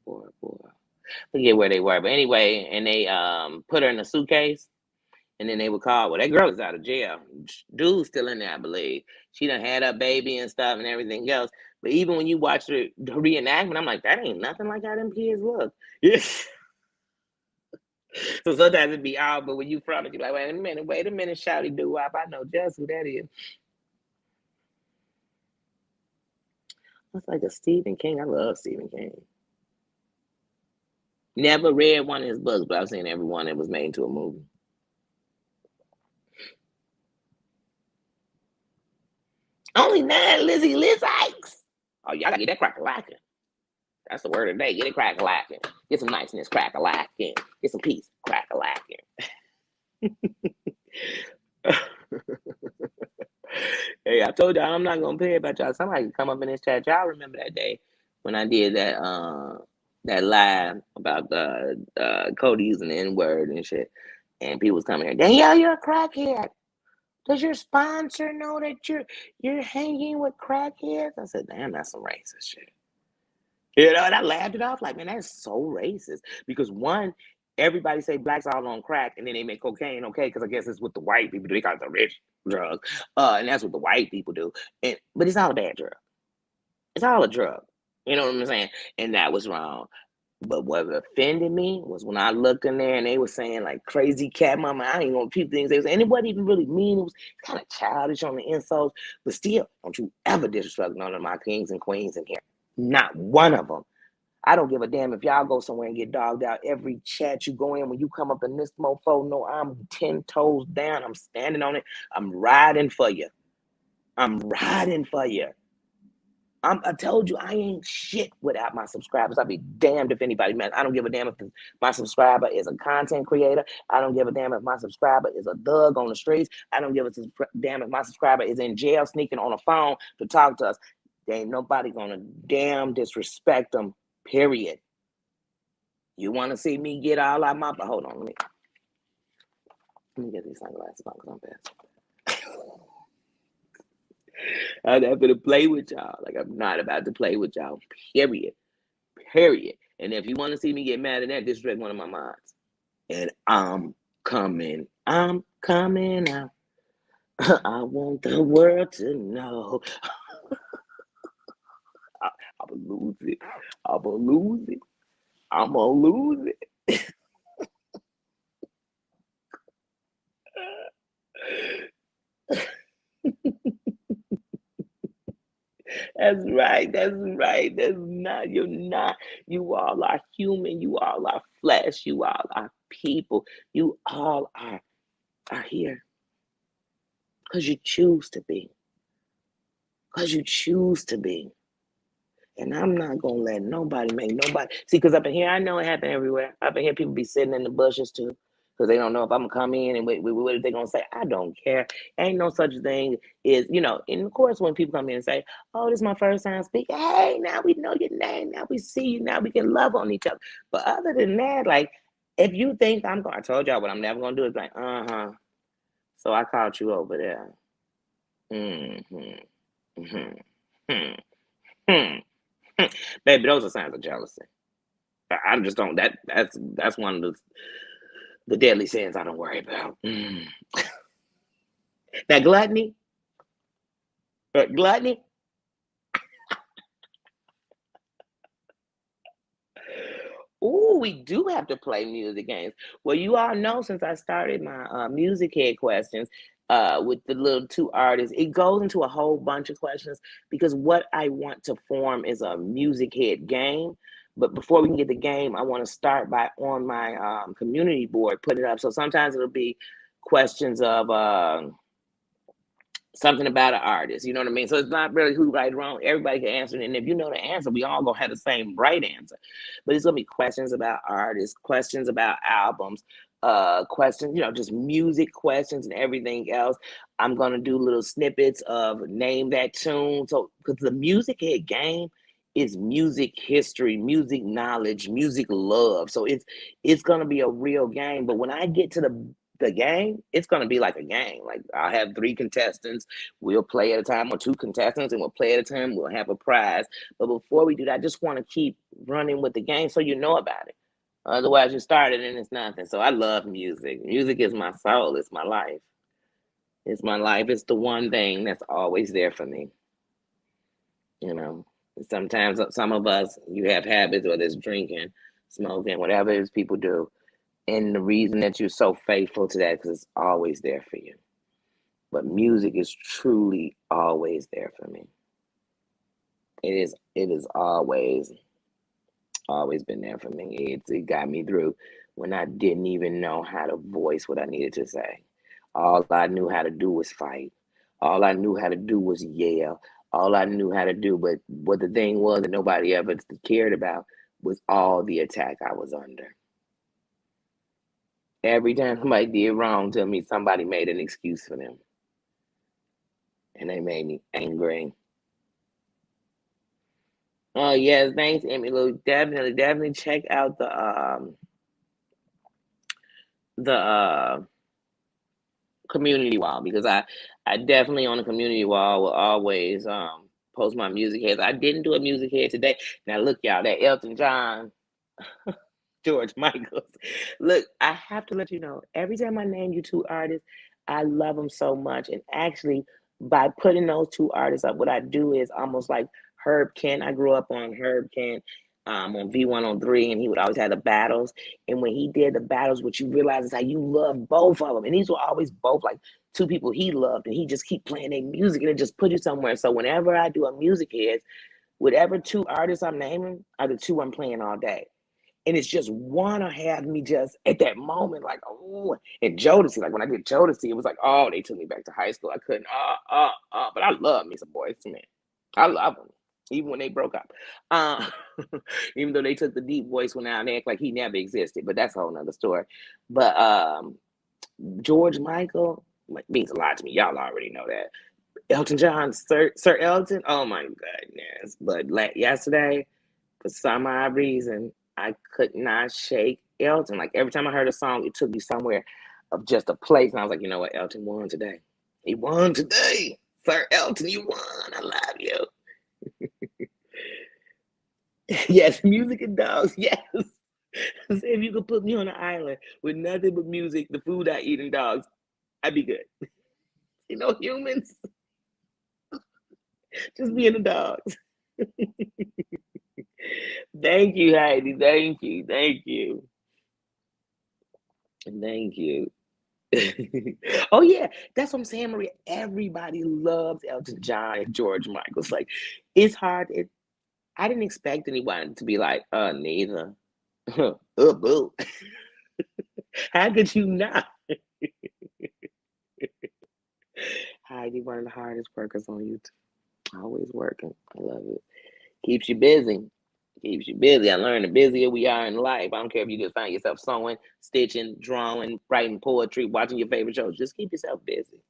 Boy. Forget where they were, but anyway, and they put her in a suitcase, and then they would call. Well, that girl is out of jail. Dude's still in there, I believe. She done had her baby and stuff and everything else. But even when you watch the reenactment, I'm like, that ain't nothing like how them kids look. So sometimes it'd be odd, but when you from it, you're like, wait a minute, shouty doo wop. I know just who that is. That's like a Stephen King. I love Stephen King. Never read one of his books, but I've seen every one that was made into a movie. Only 9 Lizzie Liz Ikes. Oh, y'all gotta get that crack a lacking. That's the word of the day. Get it crack a lacking. Get some niceness, crack a lacking. Get some peace, crack a lacking. Hey, I told y'all I'm not gonna pay about y'all. Somebody can come up in this chat. Y'all remember that day when I did that live about Cody using the N-word and shit, and people was coming here. Danielle, you're a crackhead. Does your sponsor know that you're hanging with crackheads? I said, damn, that's some racist shit. And I laughed it off like, man, that's so racist. Because one, everybody say blacks all on crack, and then they make cocaine, okay? Because I guess it's what the white people do. They call it the rich drug, and that's what the white people do. But it's all a bad drug. It's all a drug. You know what I'm saying? And that was wrong. But what offended me was when I looked in there and they were saying like crazy cat mama. I ain't gonna repeat things they was saying. And it wasn't even really mean. It was kind of childish on the insults. But still, don't you ever disrespect none of my kings and queens in here. Not one of them. I don't give a damn if y'all go somewhere and get dogged out. Every chat you go in, when you come up in this mofo, no, I'm 10 toes down. I'm standing on it. I'm riding for you. I'm riding for you. I told you I ain't shit without my subscribers. I'd be damned if anybody, man. I don't give a damn if my subscriber is a content creator. I don't give a damn if my subscriber is a thug on the streets. I don't give a damn if my subscriber is in jail sneaking on a phone to talk to us. There ain't nobody gonna damn disrespect them, period. You want to see me get all out my... Hold on, let me get these sunglasses on because I'm fast. I'm not gonna play with y'all. Like, I'm not about to play with y'all. Period. Period. And if you want to see me get mad at that, disrespect one of my mods. And I'm coming out. I want the world to know. I'm gonna lose it. I'm gonna lose it. I'm gonna lose it. That's right. That's right. That's not. You're not. You all are human. You all are flesh. You all are people. You all are here because you choose to be. Because you choose to be. And I'm not gonna let nobody make nobody see. Because up in here, I know it happen everywhere. Up in here, people be sitting in the bushes too, because they don't know if I'm gonna come in and what they gonna say. I don't care. Ain't no such thing is, And of course, when people come in and say, "Oh, this is my first time speaking," hey, now we know your name. Now we see you. Now we can love on each other. But other than that, like, if you think I'm going, I told y'all what I'm never gonna do is like, So I caught you over there. Mm-hmm. Mm-hmm. Hmm. Baby, those are signs of jealousy. I just don't. That's one of the deadly sins I don't worry about. Now gluttony. Oh, we do have to play music games. Well, you all know since I started my music head questions with the little two artists, it goes into a whole bunch of questions because what I want to form is a music head game. But before we can get the game, I want to start by on my community board, put it up. So sometimes it'll be questions of something about an artist. You know what I mean? So it's not really who right or wrong. Everybody can answer it. And if you know the answer, we all gonna have the same right answer. But it's gonna be questions about artists, questions about albums, questions, just music questions and everything else. I'm gonna do little snippets of name that tune. So because the music head game is music history, music knowledge, music love. So it's gonna be a real game. But when I get to the game, it's gonna be like a game. Like I'll have 3 contestants. We'll play at a time, or 2 contestants, and we'll play at a time. We'll have a prize. But before we do that, I just want to keep running with the game so you know about it. Otherwise, you started and it's nothing. So I love music. Music is my soul. It's my life. It's my life. It's the one thing that's always there for me. You know, sometimes some of us, you have habits, whether it's drinking, smoking, whatever it is people do. And the reason that you're so faithful to that because it's always there for you. But music is truly always there for me. It is always been there for me. It got me through when I didn't even know how to voice what I needed to say. All I knew how to do was fight. All I knew how to do was yell. All I knew how to do, but what the thing was that nobody ever cared about was all the attack I was under. Every time somebody did wrong to me, somebody made an excuse for them. And they made me angry. Oh yes, thanks, Emmy Lou. Definitely check out the community wall because I definitely on the community wall will always post my music heads. I didn't do a music head today. Now look, y'all, that Elton John, George Michaels. Look, I have to let you know, every time I name you 2 artists, I love them so much. And actually, by putting those 2 artists up, what I do is almost like Herb Kent. I grew up on Herb Kent on V103, and he would always have the battles. And when he did the battles, what you realize is how you love both of them. And these were always both like 2 people he loved, and he just keep playing their music, and it just put you somewhere. So whenever I do a music head, whatever 2 artists I'm naming are the 2 I'm playing all day. And it's just one I had me just at that moment, like, oh, and Jodeci, like when I did Jodeci, it was like, oh, they took me back to high school. I couldn't, but I love me some Boys to Men. I love them, even when they broke up. Uh, even though they took the deep voice one out and act like he never existed, but that's a whole nother story. But George Michael means a lot to me. Y'all already know that. Elton John, Sir Elton, oh my goodness. But yesterday, for some odd reason, I could not shake Elton. Like every time I heard a song, it took me somewhere of just a place. And I was like, you know what? Elton won today. He won today. Sir Elton, you won. I love you. Yes, music and dogs. Yes. If you could put me on an island with nothing but music, the food I eat, and dogs, I'd be good. You know, humans, just me and the dogs. Thank you, Heidi. Thank you. Thank you. Thank you. Oh yeah, that's what I'm saying, Maria. Everybody loves Elton John and George Michael. It's like it's hard. I didn't expect anyone to be like, neither. Boo. How could you not? Heidi, one of the hardest workers on YouTube. Always working. I love it. Keeps you busy. Keeps you busy. I learned the busier we are in life. I don't care if you just find yourself sewing, stitching, drawing, writing poetry, watching your favorite shows. Just keep yourself busy.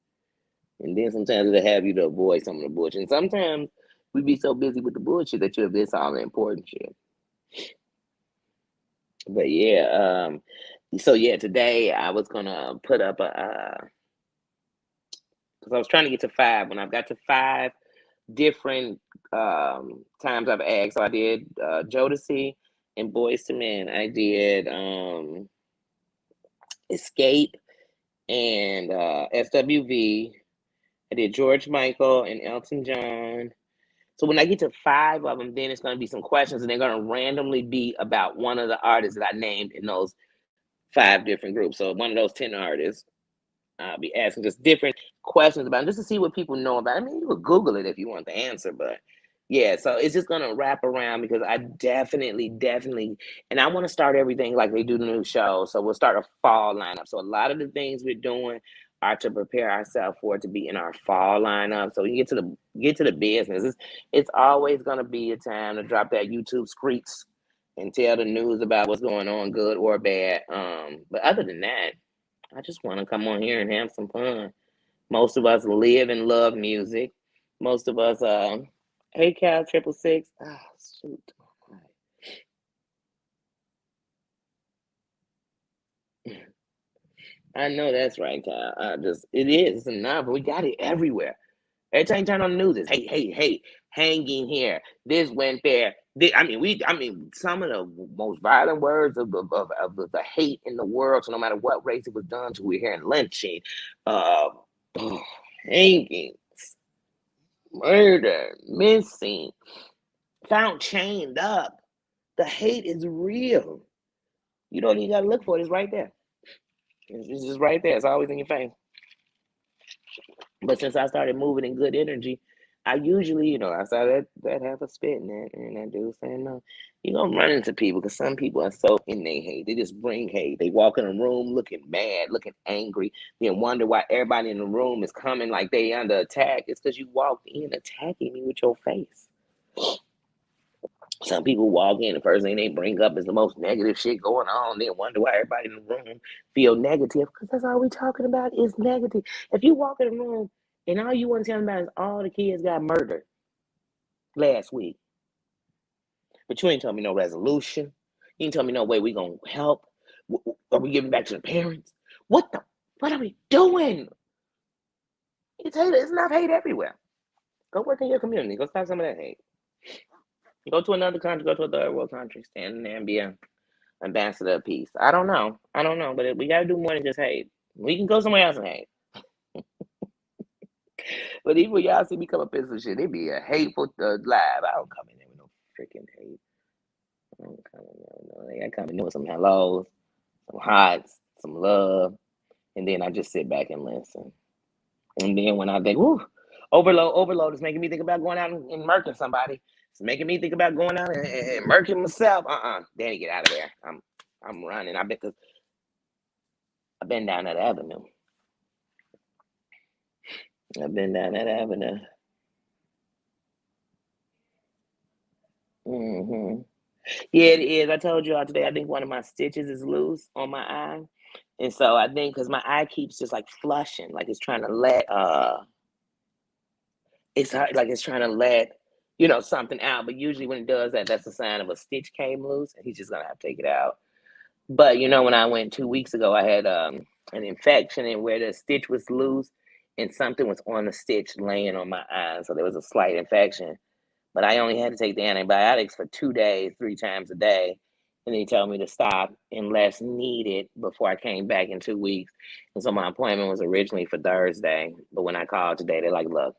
And then sometimes it'll have you to avoid some of the bullshit. And sometimes we be so busy with the bullshit that you'll miss all the important shit. But yeah, so yeah, today I was gonna put up a because I was trying to get to 5. When I've got to 5 different times I've asked. So I did Jodeci and Boyz II Men. I did Escape and SWV. I did George Michael and Elton John. So when I get to 5 of them, then it's going to be some questions, and they're going to randomly be about one of the artists that I named in those 5 different groups. So one of those 10 artists, I'll be asking just different questions about it, just to see what people know about it. I mean, you could Google it if you want the answer, but yeah, so it's just gonna wrap around because I definitely, and I want to start everything like they do the new show. So we'll start a fall lineup. So a lot of the things we're doing are to prepare ourselves for it to be in our fall lineup. So we get to the business. It's always gonna be a time to drop that YouTube screeds and tell the news about what's going on, good or bad. But other than that, I just want to come on here and have some fun. Most of us live and love music. Most of us, hey Cal 666. Ah, shoot. I know that's right, Cal. It is. It's enough. We got it everywhere. Every time you turn on the news, it's hey, hanging here. This went there. I mean, some of the most violent words of the hate in the world. So no matter what race it was done to, we're hearing lynching, uh, oh, hangings, murder, missing, found chained up. The hate is real. You don't even gotta look for it. It's right there. It's just right there. It's always in your face. But since I started moving in good energy, I usually, I saw that have a spit in it, and that dude saying no. You're gonna run into people because some people are so in they hate. They just bring hate. They walk in a room looking mad, looking angry, then wonder why everybody in the room is coming like they under attack. It's because you walked in attacking me with your face. Some people walk in, the first thing they bring up is the most negative shit going on. They wonder why everybody in the room feel negative because that's all we talking about is negative. If you walk in the room and all you want to tell them about is all the kids got murdered last week, but you ain't telling me no resolution. You ain't telling me no way we gonna help. Are we giving back to the parents? What are we doing? It's hate. It's enough hate everywhere. Go work in your community. Go stop some of that hate. Go to another country. Go to a third world country. Stand in there and be a ambassador of peace. I don't know. But we got to do more than just hate. We can go somewhere else and hate. But even when y'all see me come up in some shit, it be a hateful live. I don't come in there with no freaking hate. I don't come in there with no hate. I come in there with some hellos, some hearts, some love, and then I just sit back and listen. And then when I think, whoo, overload is making me think about going out and murking somebody. It's making me think about going out and murking myself. Danny, get out of there. I'm running. Because I've been down that avenue. Hmm. Yeah, it is. I told you all today. I think one of my stitches is loose on my eye, and so I think because my eye keeps just like flushing, like it's trying to let it's hard, like it's trying to let something out. But usually when it does that, that's a sign of a stitch came loose, and he's just gonna have to take it out. But when I went 2 weeks ago, I had an infection, and where the stitch was loose, and something was on the stitch laying on my eye, so there was a slight infection. But I only had to take the antibiotics for 2 days, 3 times a day. And they told me to stop unless needed before I came back in 2 weeks. And so my appointment was originally for Thursday. But when I called today, they're like, look,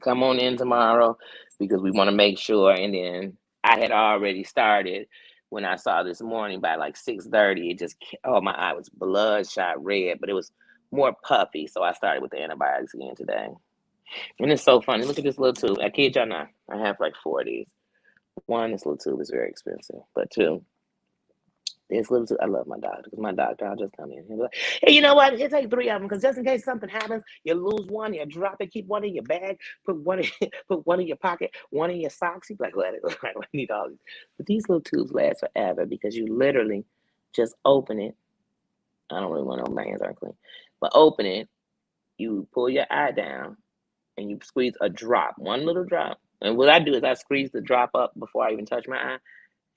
come on in tomorrow because we want to make sure. And then I had already started when I saw this morning by like 6:30. It just, oh, my eye was bloodshot red, but it was more puffy. So I started with the antibiotics again today. And it's so funny. Look at this little tube. I kid y'all not. I have like 4 of these. One, this little tube is very expensive. But two, this little tube, I love my doctor because my doctor, I'll just come in. He'll be like, hey, you know what? He'll take 3 of them because just in case something happens, you lose one, you drop it, keep one in your bag, put one in your pocket, one in your socks. He'd be like, let it. I need all these. But these little tubes last forever because you literally just open it. I don't really want to know, my hands aren't clean. But open it, you pull your eye down, and you squeeze a drop, one little drop. And what I do is I squeeze the drop up before I even touch my eye.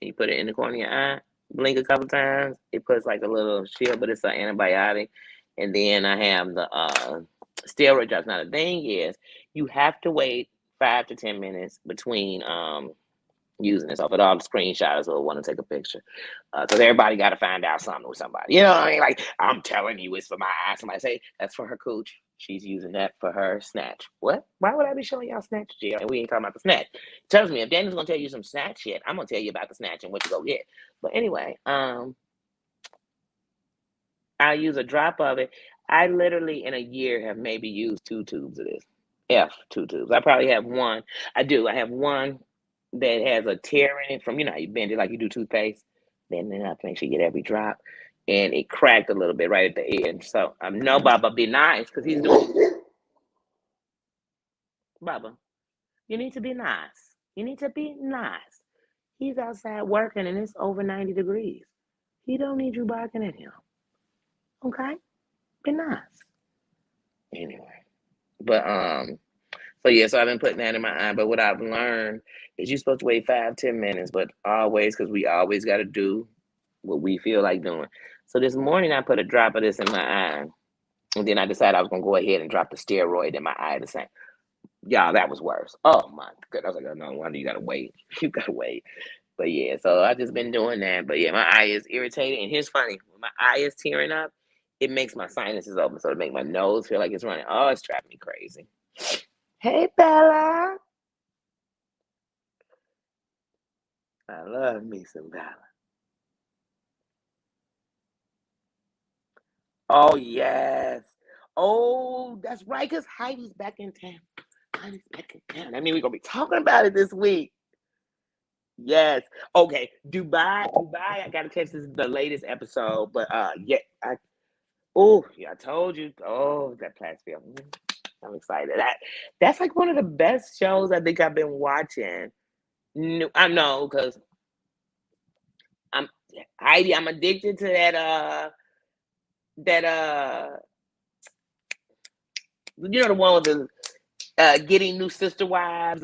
And you put it in the corner of your eye, blink a couple times. It puts like a little shield, but it's an antibiotic. And then I have the steroid drops. Now the thing is, you have to wait 5 to 10 minutes between using this. So for all the screenshots will want to take a picture because everybody got to find out something with somebody. You know what I mean? Like, I'm telling you, it's for my eye. Somebody say that's for her cooch. She's using that for her snatch. What? Why would I be showing y'all snatch, Jill? And we ain't talking about the snatch. Tells me if Daniel's gonna tell you some snatch shit, I'm gonna tell you about the snatch and what to go get. But anyway, I use a drop of it. I literally in a year have maybe used 2 tubes of this. 2 tubes. I probably have one. I do. I have one that has a tear in it from, how you bend it like you do toothpaste. Bend it up, make sure you get every drop. And it cracked a little bit right at the end. So no, Baba, be nice because he's doing. Baba, you need to be nice. You need to be nice. He's outside working and it's over 90 degrees. He don't need you barking at him. Okay? Be nice. Anyway. But so I've been putting that in my eye. But what I've learned is you're supposed to wait 5-10 minutes, but always, because we always got to do what we feel like doing. So this morning I put a drop of this in my eye, and then I decided I was gonna go ahead and drop the steroid in my eye the same. Y'all, that was worse. Oh my goodness! I was like, no wonder you gotta wait. You gotta wait. But yeah, so I've just been doing that. But yeah, my eye is irritated, and here's funny: when my eye is tearing up, it makes my sinuses open, so it makes my nose feel like it's running. Oh, it's driving me crazy. Hey, Bella. I love me some Bella. Oh, yes. Oh, that's right, because Heidi's back in town. Heidi's back in town. I mean, we're going to be talking about it this week. Yes. Okay. Dubai. I got to catch the latest episode, but yeah. I told you. Oh, that Platsville. I'm excited. That's like one of the best shows I think I've been watching. No, I know because I'm Heidi. I'm addicted to that the one with the getting new sister wives.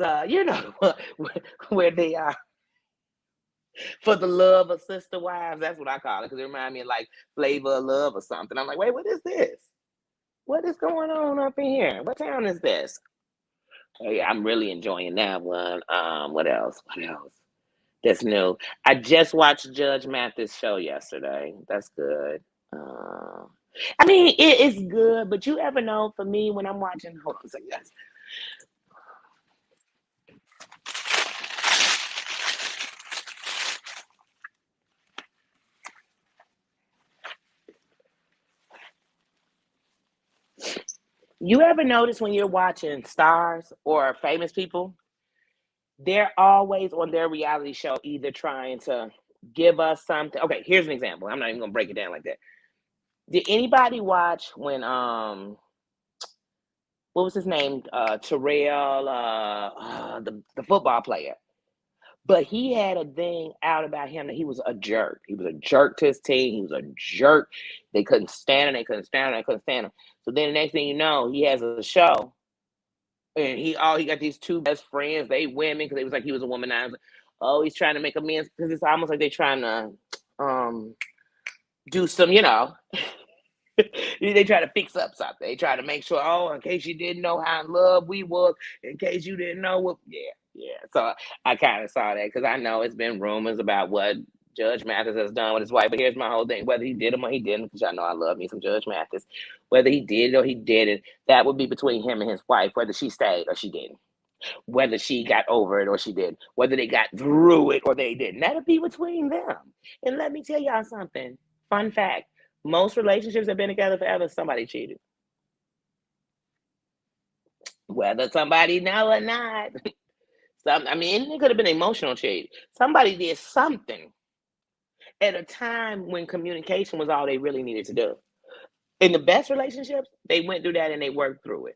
Where they are for the love of sister wives. That's what I call it because it reminds me of like Flavor of Love or something. I'm like, wait, what is this? What is going on up in here? What town is this? Oh yeah, I'm really enjoying that one. What else? What else? That's new. I just watched Judge Mathis show yesterday. That's good. I mean, it's good, but you ever know for me when I'm watching, hold on a second, guys. You ever notice when you're watching stars or famous people, they're always on their reality show either trying to give us something. Okay, here's an example. I'm not even gonna break it down like that. Did anybody watch when what was his name? Terrell, the football player. But he had a thing out about him that he was a jerk. He was a jerk to his team. He was a jerk. They couldn't stand him. They couldn't stand him. They couldn't stand him. So then the next thing you know, he has a show And he got these two best friends. They women because it was like he was a womanizer. Oh, he's trying to make amends because it's almost like they're trying to do some, they try to fix up something. They try to make sure, oh, in case you didn't know how in love we was, in case you didn't know what, yeah. So I kind of saw that because I know it's been rumors about what Judge Mathis has done with his wife. But here's my whole thing: whether he did them or he didn't, because y'all know I love me some Judge Mathis. Whether he did or he didn't, that would be between him and his wife. Whether she stayed or she didn't, whether she got over it or she didn't, whether they got through it or they didn't, that'll be between them. And let me tell y'all something. Fun fact: most relationships have been together forever. Somebody cheated, whether somebody know or not. I mean, it could have been emotional cheat. Somebody did something at a time when communication was all they really needed to do. In the best relationships, they went through that and they worked through it.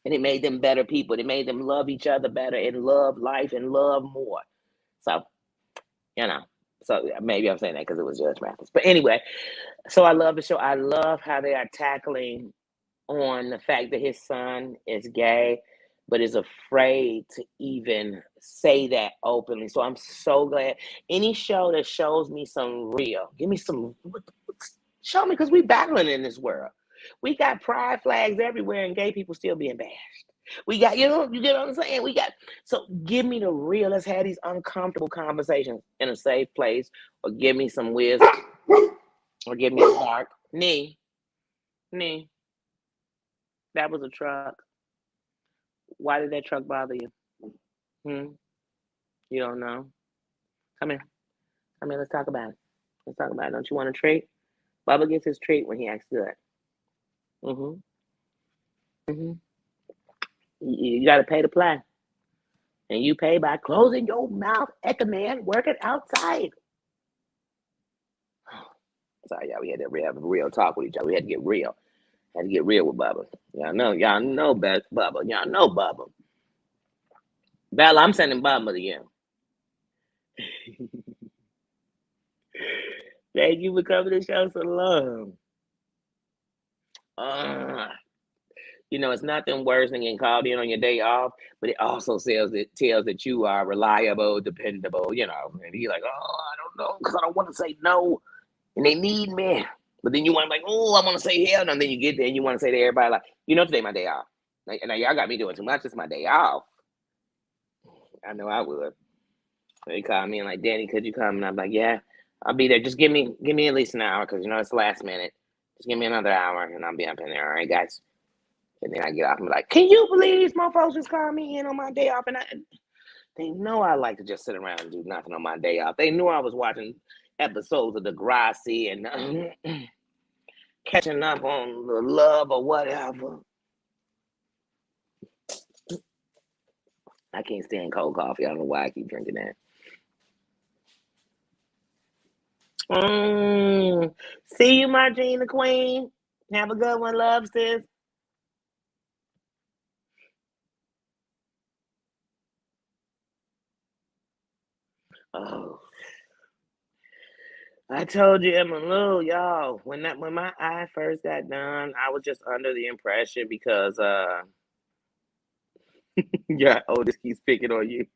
And it made them better people. It made them love each other better and love life and love more. So, you know, so maybe I'm saying that because it was Judge Mathis. But anyway, so I love the show. I love how they are tackling on the fact that his son is gay, but is afraid to even say that openly. So I'm so glad. Any show that shows me some real, give me some, show me, because we battling in this world. We got pride flags everywhere and gay people still being bashed. We got, you get what I'm saying? So give me the real. Let's have these uncomfortable conversations in a safe place, or give me some wisdom, or give me a bark. Knee, that was a truck. Why did that truck bother you? Hmm? You don't know? Come here. Come here. Let's talk about it. Let's talk about it. Don't you want a treat? Bubba gets his treat when he acts good. Mm-hmm. Mm-hmm. You got to pay to play. And you pay by closing your mouth at the man working outside. Sorry, y'all. We had to have a real talk with each other. We had to get real. Had to get real with Bubba. Y'all know best Bubba. Y'all know Bubba. Bella, I'm sending Bubba to you. Thank you for coming to show some love. It's nothing worse than getting called in on your day off, but it also tells that you are reliable, dependable, And he's like, oh, I don't know, because I don't want to say no, and they need me. But then you want to like, oh, I want to say hell no. And then you get there and you want to say to everybody, like, today my day off. Like, now y'all got me doing too much. It's my day off. I know I would. They call me and like, Danny, could you come? And I'm like, yeah, I'll be there. Just give me at least an hour, because it's last minute. Just give me another hour and I'll be up in there. All right, guys. And then I get off and be like, can you believe these motherfuckers just called me in on my day off? And they know I like to just sit around and do nothing on my day off. They knew I was watching episodes of Degrassi and catching up on the love or whatever. I can't stand cold coffee. I don't know why I keep drinking that. See you, Margina Queen. Have a good one, love, sis. Oh, I told you, Emma Lou, y'all, when my eye first got done, I was just under the impression because your oldest keeps picking on you.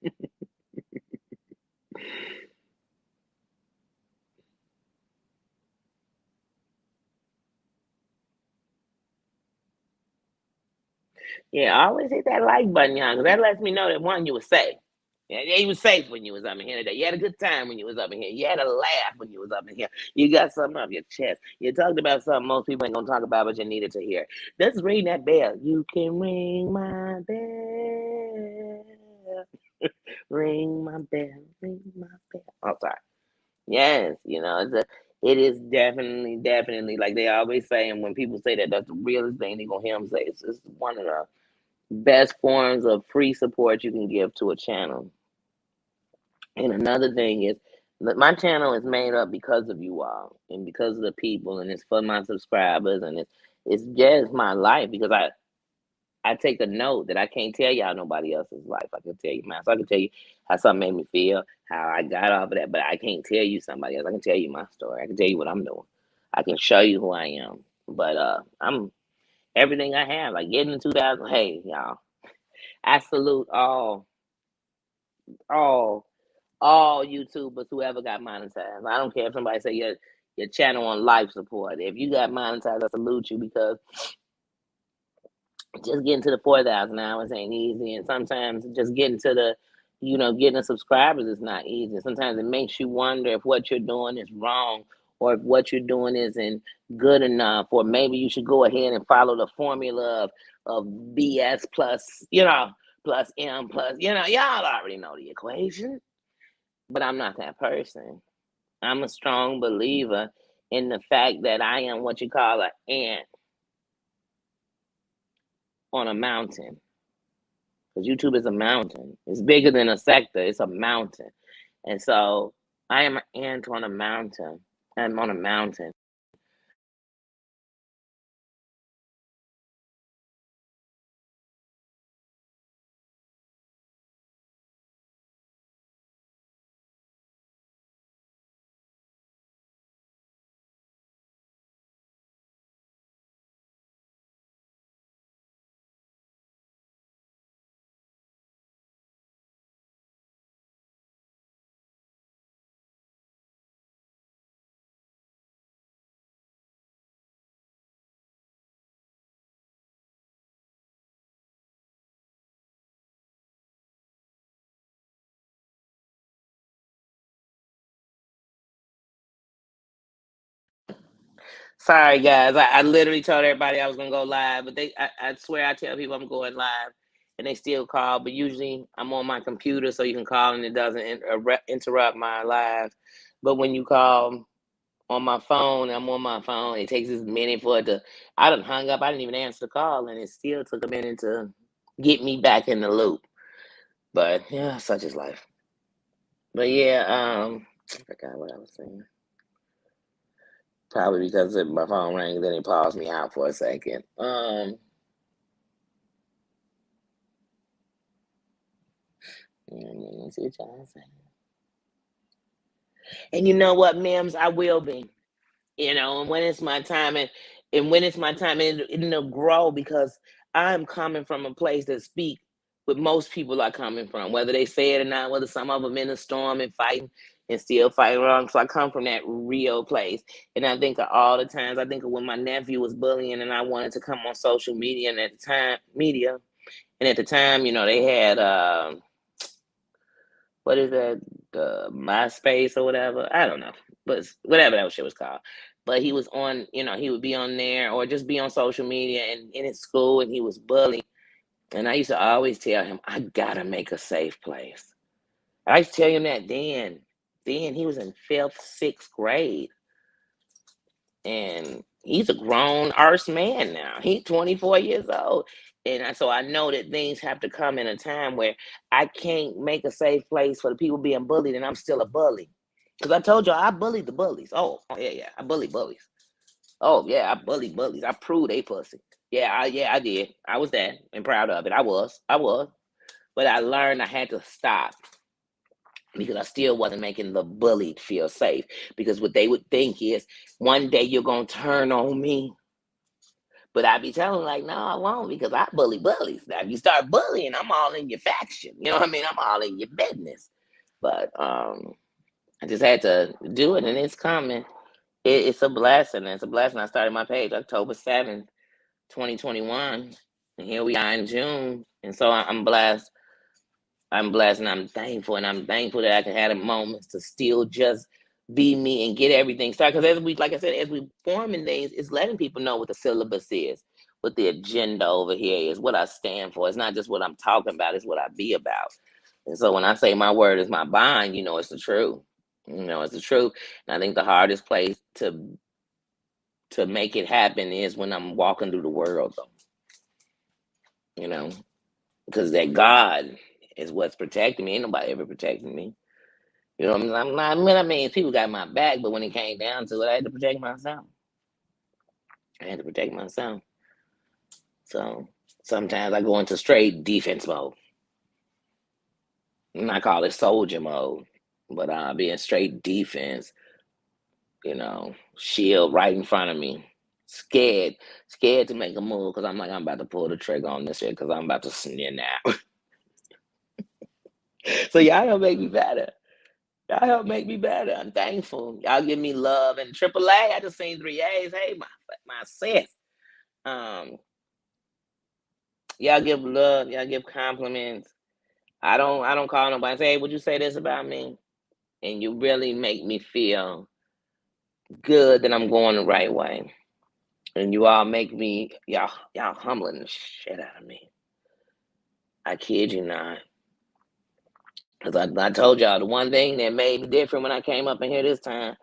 Yeah, always hit that like button, y'all, because that lets me know that one, you were safe. Yeah, you was safe when you was up in here today. You had a good time when you was up in here. You had a laugh when you was up in here. You got something off your chest. You talked about something most people ain't gonna talk about, but you needed to hear. Let's ring that bell. You can ring my bell. Ring my bell. Ring my bell. Oh, sorry. Yes, it is definitely like they always say, and when people say that, that's the realest thing they gonna hear them say. It's one of the best forms of free support you can give to a channel. And another thing is that my channel is made up because of you all and because of the people, and it's for my subscribers, and it's just my life, because I take a note that I can't tell y'all nobody else's life. I can tell you mine. So I can tell you how something made me feel, how I got off of that, but I can't tell you somebody else. I can tell you my story. I can tell you what I'm doing. I can show you who I am. But I'm everything I have. Like getting in 2000. Hey, y'all. I salute all, all YouTubers who ever got monetized. I don't care if somebody say your channel on life support. If you got monetized, I salute you because just getting to the 4,000 hours ain't easy, and sometimes just getting to the, getting the subscribers is not easy. Sometimes it makes you wonder if what you're doing is wrong, or if what you're doing isn't good enough, or maybe you should go ahead and follow the formula of BS plus, plus M plus, y'all already know the equation. But I'm not that person. I'm a strong believer in the fact that I am what you call an ant on a mountain. Because YouTube is a mountain. It's bigger than a sector. It's a mountain. And so I am an ant on a mountain. I'm on a mountain. Sorry, guys. I literally told everybody I was going to go live, but I swear I tell people I'm going live and they still call. But usually I'm on my computer so you can call and it doesn't interrupt my live. But when you call on my phone, I'm on my phone. It takes this minute for it to. I done hung up. I didn't even answer the call, and it still took a minute to get me back in the loop. But yeah, such is life. But yeah, I forgot what I was saying. Probably because my phone rang, then it paused me out for a second. Let me see what y'all saying. And you know what, Mims, I will be. And when it's my time, and when it's my time, it'll grow because I'm coming from a place that speak what most people are coming from, whether they say it or not, whether some of them in a storm and fighting and still fighting wrong. So I come from that real place. And I think of all the times, I think of when my nephew was bullying and I wanted to come on social media, and at the time, they had what is that, the MySpace or whatever? I don't know, but whatever that shit was called. But he was on, he would be on there or just be on social media and in his school, and he was bullied. And I used to always tell him, I gotta make a safe place. I used to tell him that then. Then he was in fifth, sixth grade, and he's a grown arse man now. He's 24 years old. And so I know that things have to come in a time where I can't make a safe place for the people being bullied and I'm still a bully. Because I told you I bullied the bullies. Oh yeah, yeah. I bully bullies. Oh yeah, I bully bullies. I proved they pussy. Yeah, I did. I was that and proud of it. I was. But I learned I had to stop because I still wasn't making the bullied feel safe. Because what they would think is one day you're gonna turn on me. But I be telling them like, no, I won't because I bully bullies. Now if you start bullying, I'm all in your faction. You know what I mean? I'm all in your business. But I just had to do it and it's coming. It's a blessing. It's a blessing. I started my page October 7th, 2021. And here we are in June. And so I'm blessed. I'm blessed and I'm thankful. And I'm thankful that I can have the moments to still just be me and get everything started. Because like I said, as we forming things, it's letting people know what the syllabus is, what the agenda over here is, what I stand for. It's not just what I'm talking about, it's what I be about. And so when I say my word is my bond, it's the truth. It's the truth. And I think the hardest place to make it happen is when I'm walking through the world, though. Because that God is what's protecting me. Ain't nobody ever protecting me. You know what I mean? People got my back, but when it came down to it, I had to protect myself. So sometimes I go into straight defense mode. And I call it soldier mode. But I'll be in straight defense, shield right in front of me. Scared to make a move because I'm like, I'm about to pull the trigger on this shit because I'm about to sneer now. So y'all help make me better. Y'all help make me better. I'm thankful. Y'all give me love and AAA. I just seen 3 A's. Hey, my sis. Um, y'all give love. Y'all give compliments. I don't call nobody and say, hey, would you say this about me? And you really make me feel good that I'm going the right way. And you all make me y'all humbling the shit out of me. I kid you not. Because I told y'all the one thing that made me different when I came up in here this time.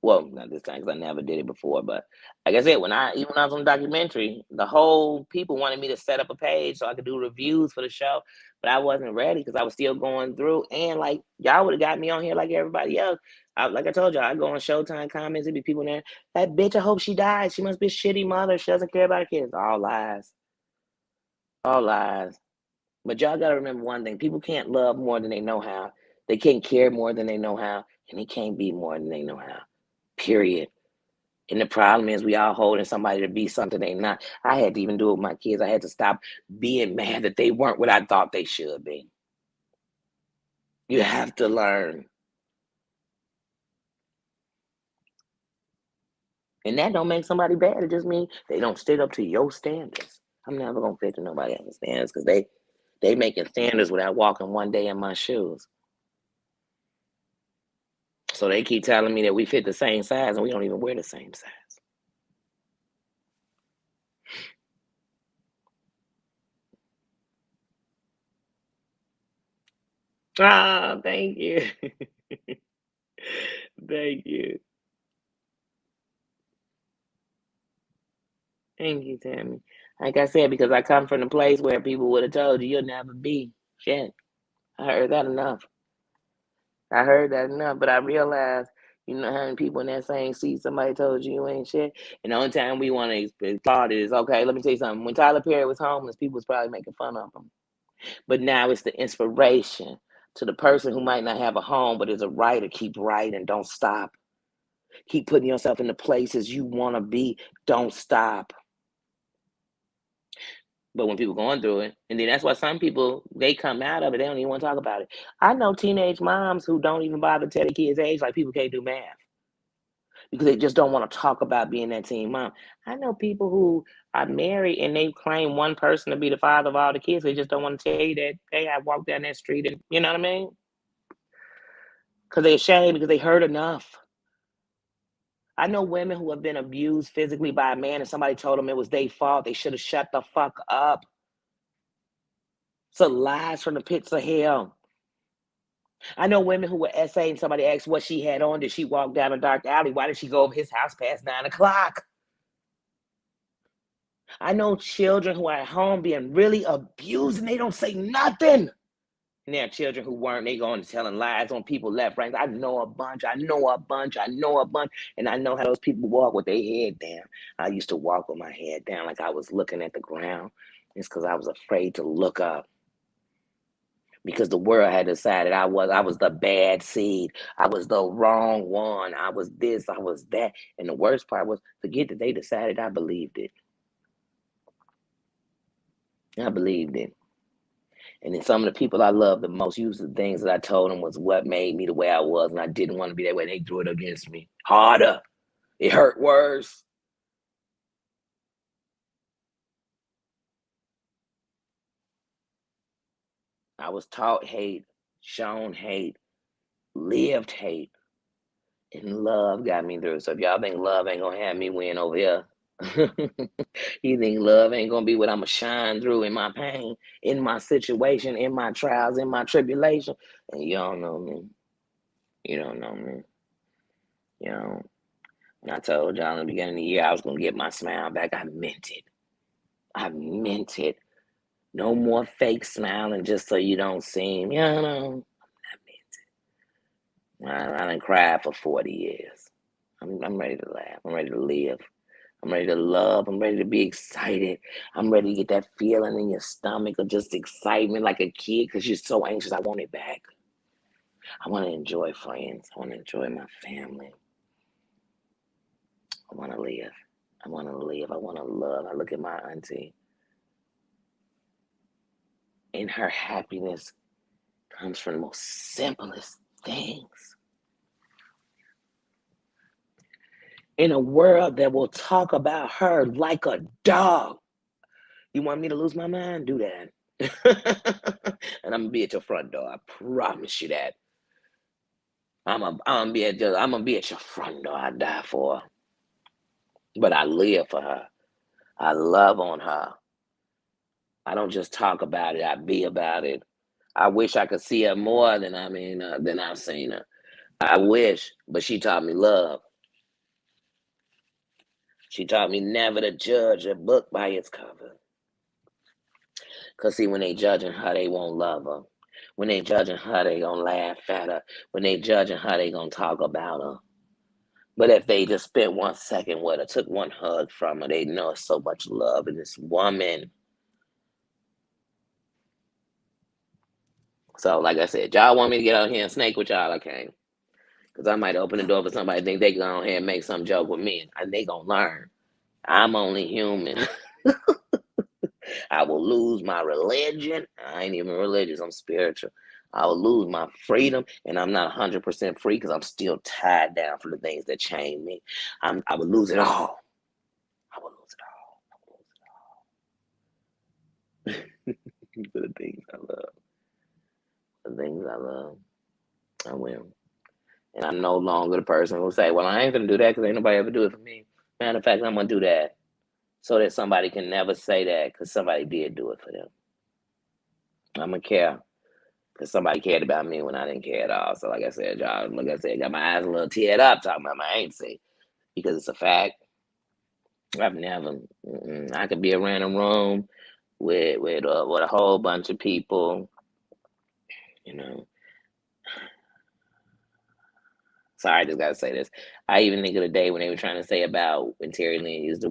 Well, not this time because I never did it before. But like I said, when I was on the documentary, the whole people wanted me to set up a page so I could do reviews for the show. But I wasn't ready because I was still going through. And like y'all would have got me on here like everybody else. Like I told y'all, I go on Showtime comments. It'd be people in there. That bitch, I hope she dies. She must be a shitty mother. She doesn't care about her kids. All lies. All lies. But y'all gotta remember one thing: people can't love more than they know how. They can't care more than they know how, and they can't be more than they know how. Period. And the problem is we all holding somebody to be something they not. I had to even do it with my kids. I had to stop being mad that they weren't what I thought they should be. You have to learn. And that don't make somebody bad. It just means they don't stick up to your standards. I'm never gonna fit to nobody else's standards because they making standards without walking one day in my shoes. So they keep telling me that we fit the same size and we don't even wear the same size. Ah, thank you. Thank you. Thank you, Tammy. Like I said, because I come from a place where people would have told you you'll never be. Shit. I heard that enough. I heard that enough, but I realized, having people in that same seat, somebody told you you ain't shit. And the only time we want to applaud it is, okay, let me tell you something. When Tyler Perry was homeless, people was probably making fun of him. But now it's the inspiration to the person who might not have a home, but is a writer. Keep writing. Don't stop. Keep putting yourself in the places you want to be. Don't stop. But when people going through it, and then that's why some people they come out of it, they don't even want to talk about it. I know teenage moms who don't even bother to tell their kids' age, like people can't do math because they just don't want to talk about being that teen mom. I know people who are married and they claim one person to be the father of all the kids. They just don't want to tell you that hey, I walked down that street and you know what I mean? Because they're ashamed because they heard enough. I know women who have been abused physically by a man and somebody told them it was their fault. They should have shut the fuck up. So lies from the pits of hell. I know women who were essaying, somebody asked what she had on. Did she walk down a dark alley? Why did she go over his house past 9 o'clock? I know children who are at home being really abused and they don't say nothing. And there are children who weren't. They going and telling lies on people left, right. I know a bunch. I know a bunch. I know a bunch. And I know how those people walk with their head down. I used to walk with my head down like I was looking at the ground. It's because I was afraid to look up. Because the world had decided I was the bad seed. I was the wrong one. I was this, I was that. And the worst part was forget that they decided I believed it. I believed it. And then some of the people I loved the most used the things that I told them was what made me the way I was, and I didn't want to be that way. They threw it against me. Harder. It hurt worse. I was taught hate, shown hate, lived hate, and love got me through. So if y'all think love ain't gonna have me win over here, you think love ain't gonna be what I'ma shine through in my pain, in my situation, in my trials, in my tribulation? And you don't know me. You don't know me. You know, when I told y'all in the beginning of the year I was gonna get my smile back, I meant it. I meant it. No more fake smiling just so you don't seem, I meant it. I done cried for 40 years. I'm ready to laugh. I'm ready to live. I'm ready to love. I'm ready to be excited. I'm ready to get that feeling in your stomach of just excitement like a kid because you're so anxious. I want it back. I want to enjoy friends. I want to enjoy my family. I want to live. I want to live. I want to love. I look at my auntie, and her happiness comes from the most simplest things. In a world that will talk about her like a dog. You want me to lose my mind? Do that. And I'm gonna be at your front door. I promise you that. I'm gonna be at your front door. I die for her, but I live for her. I love on her. I don't just talk about it. I be about it. I wish I could see her more than I've seen her. I wish, but she taught me love. She taught me never to judge a book by its cover. Cause see, when they judging her, they won't love her. When they judging her, they gonna laugh at her. When they judging her, they gonna talk about her. But if they just spent 1 second with her, took one hug from her, they know it's so much love in this woman. So, like I said, y'all want me to get out here and snake with y'all? I can't. Because I might open the door for somebody to think they can go ahead and make some joke with me, and they gonna learn. I'm only human. I will lose my religion. I ain't even religious. I'm spiritual. I will lose my freedom, and I'm not 100% free because I'm still tied down for the things that chain me. I would lose it all. I would lose it all. For the things I love. The things I love. I will. And I'm no longer the person who say, well, I ain't going to do that because ain't nobody ever do it for me. Matter of fact, I'm going to do that so that somebody can never say that because somebody did do it for them. I'm going to care because somebody cared about me when I didn't care at all. So, like I said, y'all, got my eyes a little teared up talking about my auntie because it's a fact. I've never, I could be a random room with a whole bunch of people, you know. Sorry, I just gotta say this. I even think of the day when they were trying to say about when Terry Lynn used the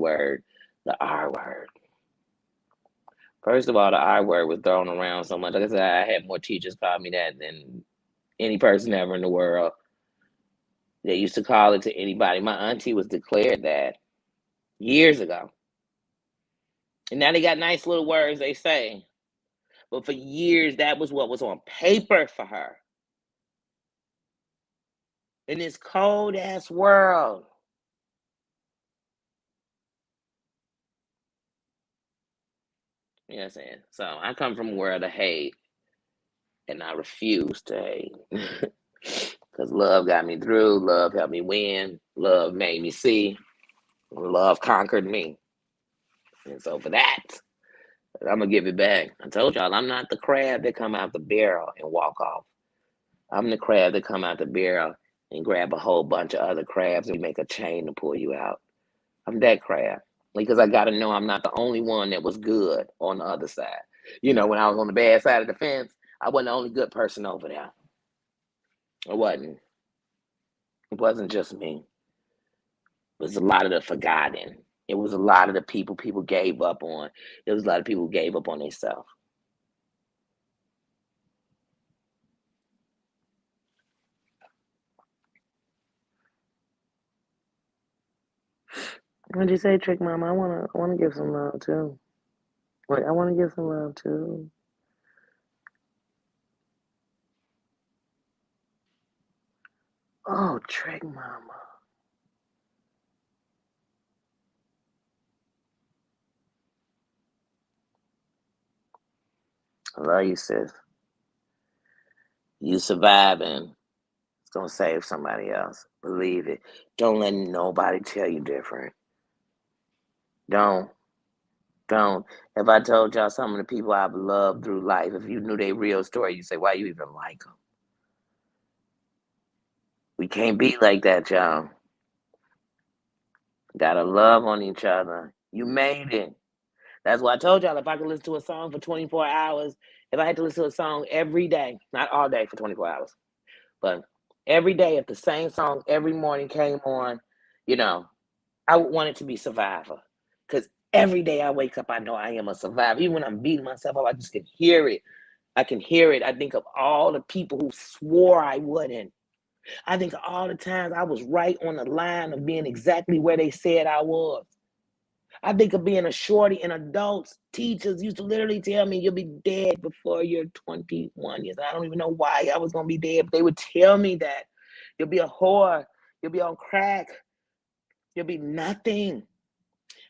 R word. First of all, the R word was thrown around so much. Like I said, I had more teachers call me that than any person ever in the world. They used to call it to anybody. My auntie was declared that years ago. And now they got nice little words they say. But for years, that was what was on paper for her. In this cold ass world. You know what I'm saying? So I come from a world of hate, and I refuse to hate. Because love got me through, love helped me win, love made me see, love conquered me. And so for that, I'm gonna give it back. I told y'all I'm not the crab that come out the barrel and walk off. I'm the crab that come out the barrel and grab a whole bunch of other crabs and make a chain to pull you out. I'm that crab. Because I gotta know I'm not the only one that was good on the other side. You know, when I was on the bad side of the fence, I wasn't the only good person over there. I wasn't. It wasn't just me. It was a lot of the forgotten. It was a lot of the people gave up on. It was a lot of people who gave up on themselves. What'd you say, Trick Mama? I wanna give some love too. Wait, I wanna give some love too. Oh, Trick Mama. I love you, sis. You surviving. It's gonna save somebody else. Believe it. Don't let nobody tell you different. Don't. Don't. If I told y'all some of the people I've loved through life, if you knew their real story, you'd say, why you even like them? We can't be like that, y'all. Gotta love on each other. You made it. That's why I told y'all if I could listen to a song for 24 hours, if I had to listen to a song every day, not all day for 24 hours, but every day, if the same song every morning came on, you know, I would want it to be Survivor. Because every day I wake up, I know I am a survivor. Even when I'm beating myself up, I just can hear it. I can hear it. I think of all the people who swore I wouldn't. I think of all the times I was right on the line of being exactly where they said I was. I think of being a shorty, and adults, teachers used to literally tell me you'll be dead before you're 21 years. I don't even know why I was gonna be dead, but they would tell me that you'll be a whore, you'll be on crack, you'll be nothing.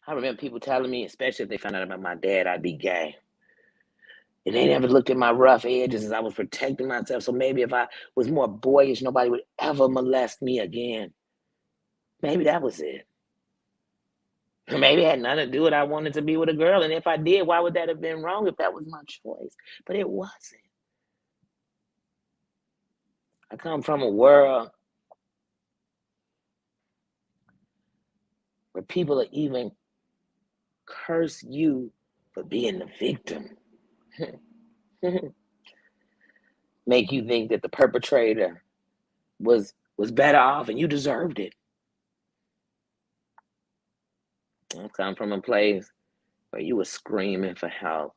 I remember people telling me, especially if they found out about my dad, I'd be gay. And they never looked at my rough edges as I was protecting myself. So maybe if I was more boyish, nobody would ever molest me again. Maybe that was it. Maybe it had nothing to do with I wanted to be with a girl. And if I did, why would that have been wrong if that was my choice? But it wasn't. I come from a world where people are even curse you for being the victim. Make you think that the perpetrator was better off and you deserved it. I come from a place where you were screaming for help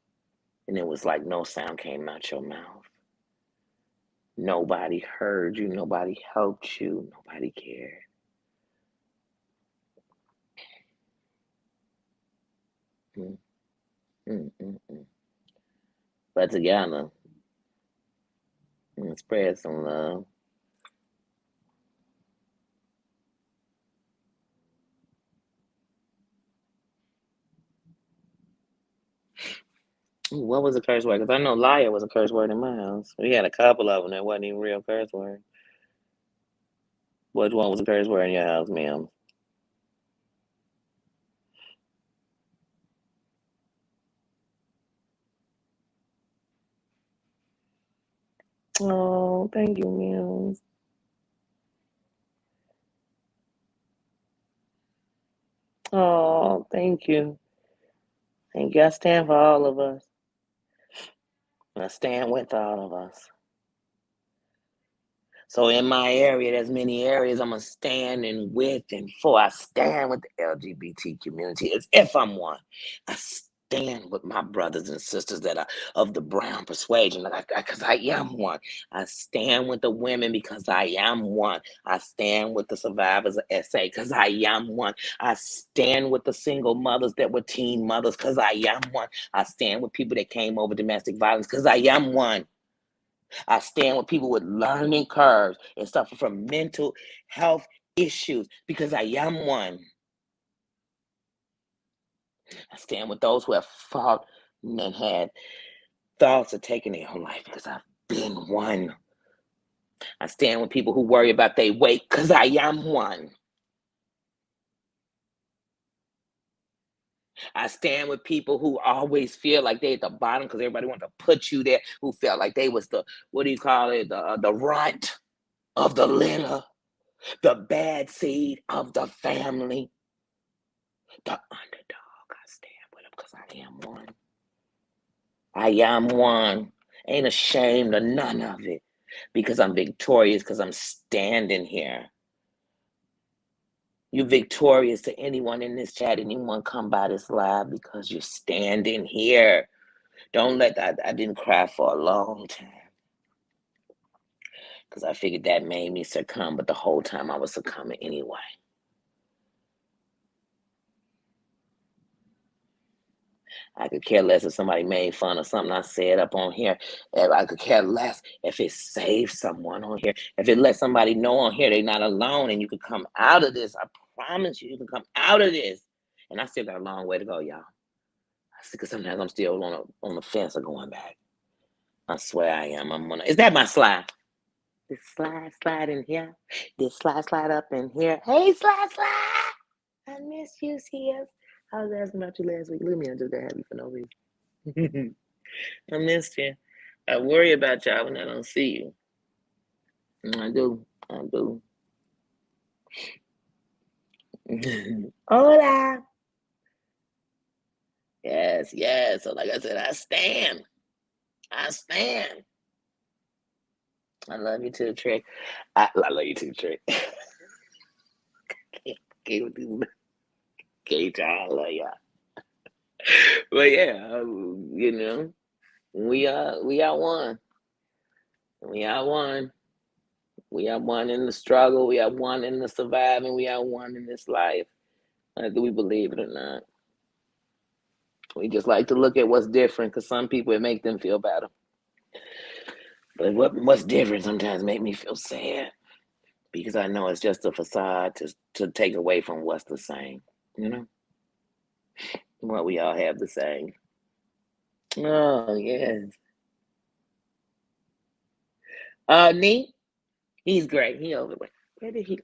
and it was like no sound came out your mouth. Nobody heard you, nobody helped you, nobody cared. Mm, mm, mm, mm. But together, and spread some love. Ooh, what was a curse word? Because I know liar was a curse word in my house. We had a couple of them that wasn't even real curse words. Which one was a curse word in your house, ma'am? Oh, thank you, ma'am. Oh, thank you. Thank you. I stand for all of us. I stand with all of us. So in my area, there's many areas I'm standing with and for. I stand with the LGBT community as if I'm one. I stand with my brothers and sisters that are of the brown persuasion because I am one. I stand with the women because I am one. I stand with the survivors of SA because I am one. I stand with the single mothers that were teen mothers because I am one. I stand with people that came over domestic violence because I am one. I stand with people with learning curves and suffer from mental health issues because I am one. I stand with those who have fought and had thoughts of taking their own life because I've been one. I stand with people who worry about their weight because I am one. I stand with people who always feel like they at the bottom because everybody wants to put you there, who felt like they was the, what do you call it, the runt of the litter, the bad seed of the family, the underdog. I stand with them because I am one. I am one. Ain't ashamed of none of it because I'm victorious because I'm standing here. You're victorious to anyone in this chat, anyone come by this live because you're standing here. Don't let that. I didn't cry for a long time because I figured that made me succumb, but the whole time I was succumbing anyway. I could care less if somebody made fun of something I said up on here. I could care less if it saves someone on here. If it lets somebody know on here they're not alone and you can come out of this. I promise you, you can come out of this. And I still got a long way to go, y'all. Because sometimes I'm still on the fence of going back. I swear I am. I'm gonna. Is that my slide? This slide in here. This slide up in here. Hey, slide. I miss you, Sia. I was asking about you last week. Look at me, I just got happy for no reason. I missed you. I worry about y'all when I don't see you. I do. I do. Hola. Yes. So like I said, I stand. I stand. I love you too, Trick. I love you too, Trick. Can't y'all, I love y'all. But yeah, we are one. We are one. We are one in the struggle. We are one in the surviving. We are one in this life. Whether we believe it or not. We just like to look at what's different because some people it make them feel better. But what's different sometimes make me feel sad because I know it's just a facade to take away from what's the same. You know, what we all have the same. Oh yes. Neat. He's great. He over there. Where did he?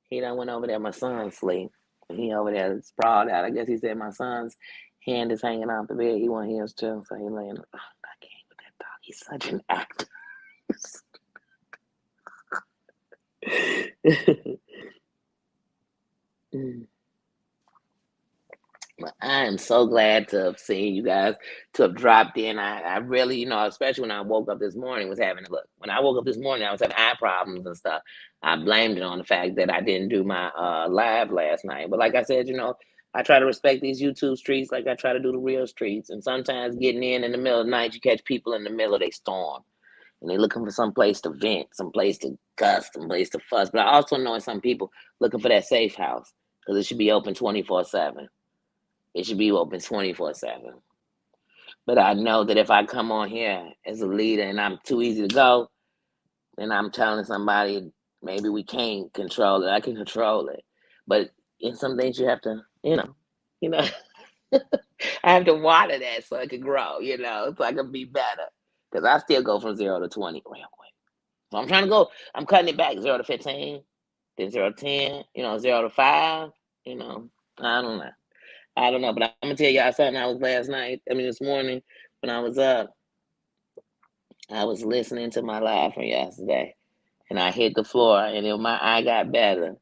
He done went over there. My son's sleep. He over there sprawled out. I guess he said my son's hand is hanging off the bed. He want his too, so he laying. Oh, I can't with that dog. He's such an actor. Well, I am so glad to have seen you guys, to have dropped in. I really, especially when I woke up this morning, was having a look. When I woke up this morning, I was having eye problems and stuff. I blamed it on the fact that I didn't do my live last night. But like I said, I try to respect these YouTube streets like I try to do the real streets. And sometimes getting in the middle of the night, you catch people in the middle of their storm. And they're looking for some place to vent, some place to cuss, some place to fuss. But I also know some people looking for that safe house because it should be open 24/7. It should be open 24/7. But I know that if I come on here as a leader and I'm too easy to go, then I'm telling somebody maybe we can't control it. I can control it. But in some things you have to, you know, I have to water that so it can grow, so I can be better. Because I still go from 0 to 20 real quick. So I'm cutting it back 0 to 15, then 0 to 10, 0 to 5, I don't know. I don't know, but I'm gonna tell y'all something. I was last night. I mean, this morning when I was up, I was listening to my live from yesterday, and I hit the floor, and then my eye got better.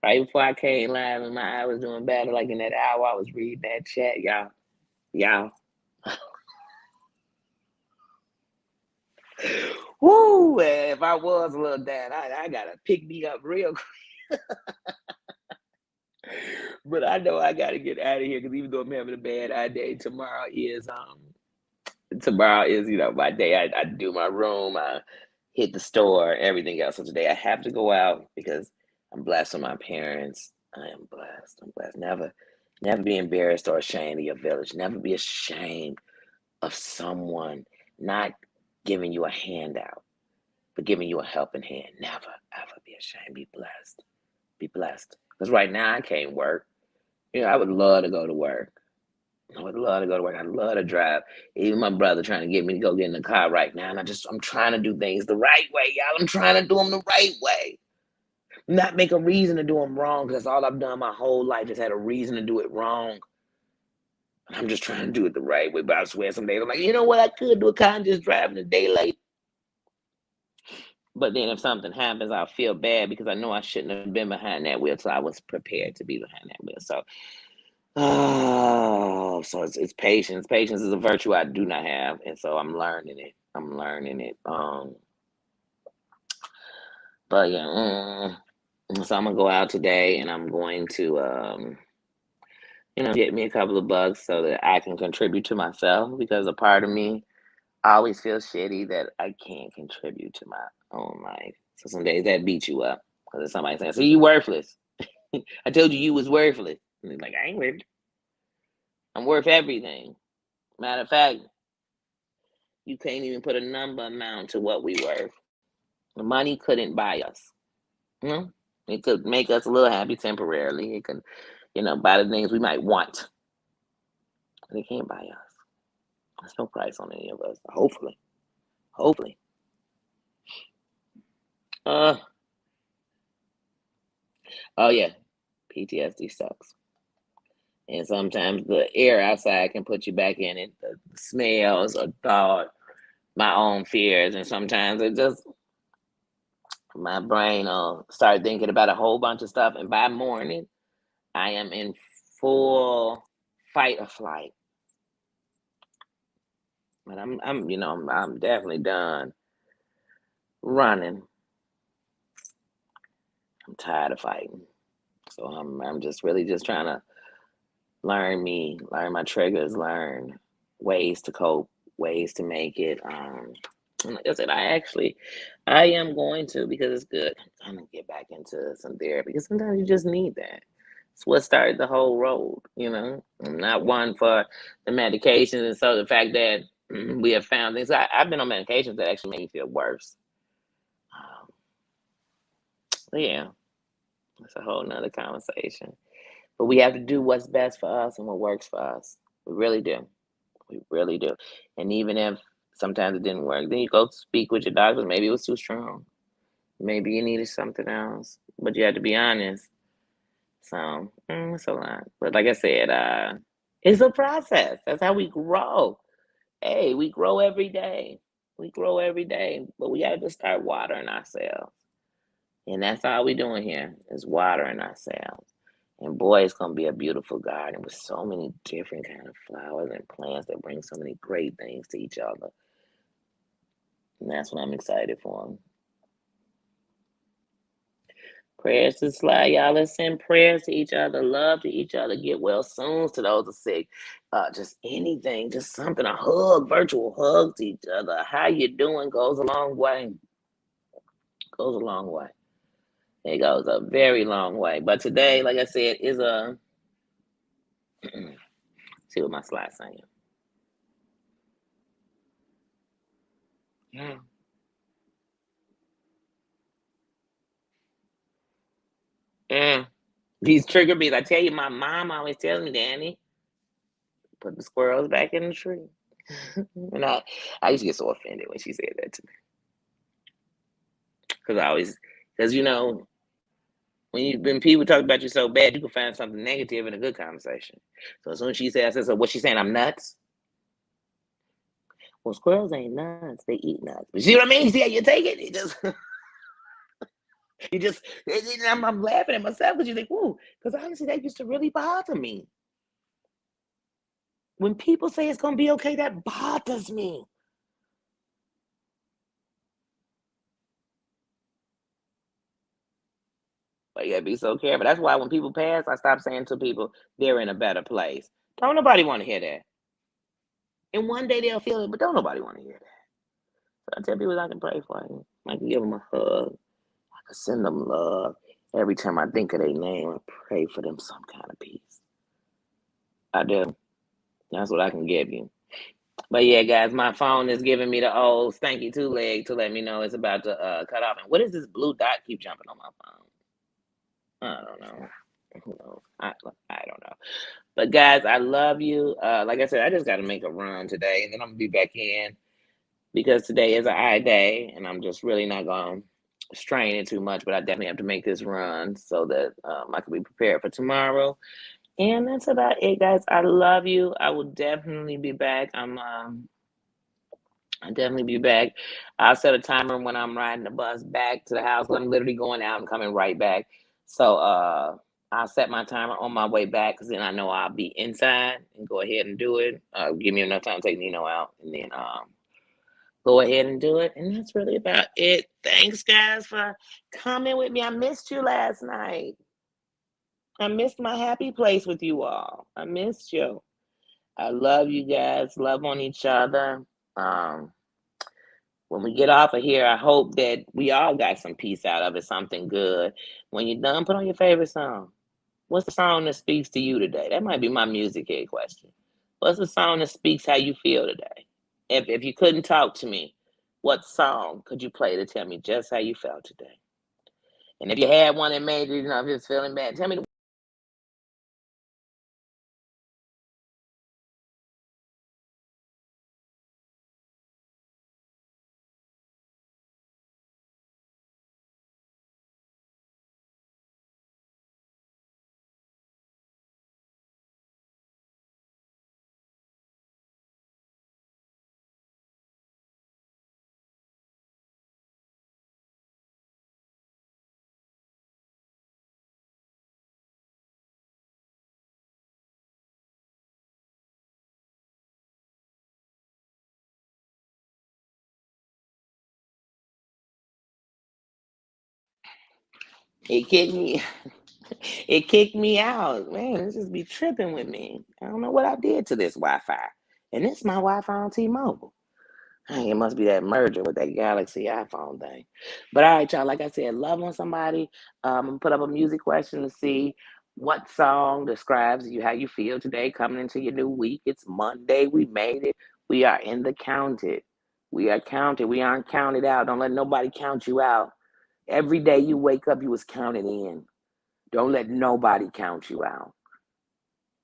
Right before I came live, and my eye was doing better. Like in that hour, I was reading that chat, y'all. Woo! If I was a little down, I gotta pick me up real quick. But I know I gotta get out of here because even though I'm having a bad eye day, tomorrow is my day. I do my room, I hit the store, everything else. So today I have to go out because I'm blessed with my parents. I am blessed. I'm blessed. Never be embarrassed or ashamed of your village. Never be ashamed of someone not giving you a handout, but giving you a helping hand. Never, ever be ashamed. Be blessed. Be blessed. Because right now I can't work. I would love to go to work. I would love to go to work. I'd love to drive. Even my brother trying to get me to go get in the car right now. And I'm trying to do things the right way, y'all. I'm trying to do them the right way. Not make a reason to do them wrong because all I've done my whole life is had a reason to do it wrong. I'm just trying to do it the right way. But I swear some days I'm like, you know what? I could do a car and just driving a day late. But then if something happens, I'll feel bad because I know I shouldn't have been behind that wheel. So I was prepared to be behind that wheel. So so it's patience. Patience is a virtue I do not have, and so I'm learning it. But yeah, so I'm gonna go out today, and I'm going to, get me a couple of bucks so that I can contribute to myself because a part of me always feels shitty that I can't contribute to my own life. So some days that beats you up because somebody saying, "So you worthless." I told you was worthless. And he's like, I ain't worth. I'm worth everything. Matter of fact, you can't even put a number amount to what we worth. The money couldn't buy us. It could make us a little happy temporarily. It could, buy the things we might want. But it can't buy us. There's no price on any of us. Hopefully. Hopefully. Oh yeah. PTSD sucks. And sometimes the air outside can put you back in it. The smells or thought, my own fears. And sometimes my brain will start thinking about a whole bunch of stuff. And by morning, I am in full fight or flight. But I'm definitely done running. I'm tired of fighting. So I'm just really just trying to learn me, learn my triggers, learn ways to cope, ways to make it. And like I said, I am going to because it's good. I'm gonna get back into some therapy because sometimes you just need that. It's what started the whole road, you know. I'm not one for the medications, and so the fact that we have found things. I've been on medications that actually made me feel worse. Um, but yeah, it's a whole nother conversation. But we have to do what's best for us and what works for us. We really do. We really do. And even if sometimes it didn't work, then you go speak with your doctor. Maybe it was too strong. Maybe you needed something else. But you have to be honest. So it's a lot. But like I said, it's a process. That's how we grow. Hey, we grow every day. We grow every day. But we have to start watering ourselves. And that's all we doing here is watering ourselves. And boy, it's gonna be a beautiful garden with so many different kind of flowers and plants that bring so many great things to each other. And that's what I'm excited for. Prayers to Sly. Y'all let's send prayers to each other, love to each other, get well soon to those who are sick. Just anything, just something, a hug, virtual hug to each other. How you doing goes a long way. Goes a long way. It goes a very long way. But today, like I said, is a see what my slide's saying. Yeah. Mm. These trigger beats. I tell you, my mom always tells me, Danny, put the squirrels back in the tree. And I used to get so offended when she said that to me. Because you know, when people talk about you so bad, you can find something negative in a good conversation. So as soon as she said, I said, so what she saying? I'm nuts? Well, squirrels ain't nuts. They eat nuts. But see what I mean? You see how you take it? It just, you just, I'm laughing at myself because you think, whoa, because honestly, that used to really bother me. When people say it's going to be okay, that bothers me. But you gotta be so careful. That's why when people pass, I stop saying to people, they're in a better place. Don't nobody want to hear that. And one day they'll feel it, but don't nobody want to hear that. So I tell people I can pray for them. I can give them a hug. I can send them love. Every time I think of their name, I pray for them some kind of peace. I do. That's what I can give you. But yeah, guys, my phone is giving me the old stanky two leg to let me know it's about to cut off. And what is this blue dot keep jumping on my phone? I don't know. Who knows? I don't know. But guys, I love you. Like I said, I just got to make a run today, and then I'm gonna be back in because today is an eye day, and I'm just really not gonna strain it too much. But I definitely have to make this run so that I can be prepared for tomorrow. And that's about it, guys. I love you. I will definitely be back. I'll definitely be back. I'll set a timer when I'm riding the bus back to the house. I'm literally going out and coming right back. So I'll set my timer on my way back because then I know I'll be inside and go ahead and do it. Give me enough time to take Nino out and then go ahead and do it. And that's really about it. Thanks, guys, for coming with me. I missed you last night. I missed my happy place with you all. I missed you. I love you guys. Love on each other. Um, when we get off of here, I hope that we all got some peace out of it, something good. When you're done, put on your favorite song. What's the song that speaks to you today? That might be my music head question. What's the song that speaks how you feel today? If you couldn't talk to me, what song could you play to tell me just how you felt today? And if you had one that made you, just feeling bad, tell me. It kicked me. It kicked me out. Man, this just be tripping with me. I don't know what I did to this Wi-Fi. And this is my Wi-Fi on T-Mobile. Hey, it must be that merger with that Galaxy iPhone thing. But all right, y'all, like I said, love on somebody. I'm gonna put up a music question to see What song describes you how you feel today coming into your new week? It's Monday. We made it. We are in the counted. We are counted. We aren't counted out. Don't let nobody count you out. Every day you wake up, you was counted in. Don't let nobody count you out.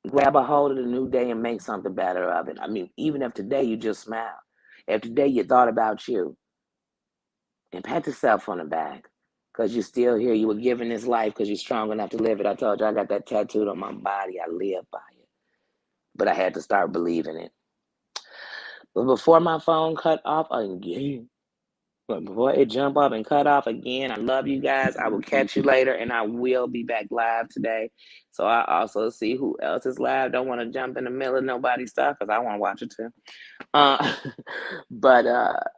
Grab a hold of the new day and make something better of it. I mean, even if today you just smile, if today you thought about you, and pat yourself on the back because you're still here. You were given this life because you're strong enough to live it. I told you I got that tattooed on my body. I live by it, but I had to start believing it. But before my phone cut off again, but before it jump up and cut off again, I love you guys. I will catch you later, and I will be back live today. So I also see who else is live. Don't want to jump in the middle of nobody's stuff because I want to watch it too. Uh, but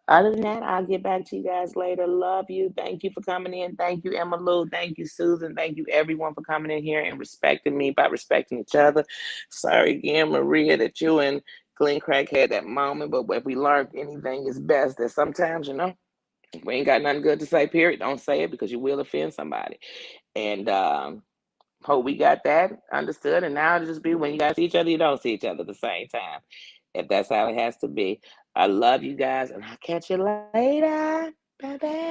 other than that, I'll get back to you guys later. Love you. Thank you for coming in. Thank you, Emma Lou. Thank you, Susan. Thank you, everyone, for coming in here and respecting me by respecting each other. Sorry again, Maria, that you and Glenn Craig had that moment. But if we learned anything, it's best that sometimes, if we ain't got nothing good to say, period, don't say it because you will offend somebody. And hope we got that understood. And now it'll just be when you guys see each other, you don't see each other at the same time. If that's how it has to be. I love you guys, and I'll catch you later. Bye bye.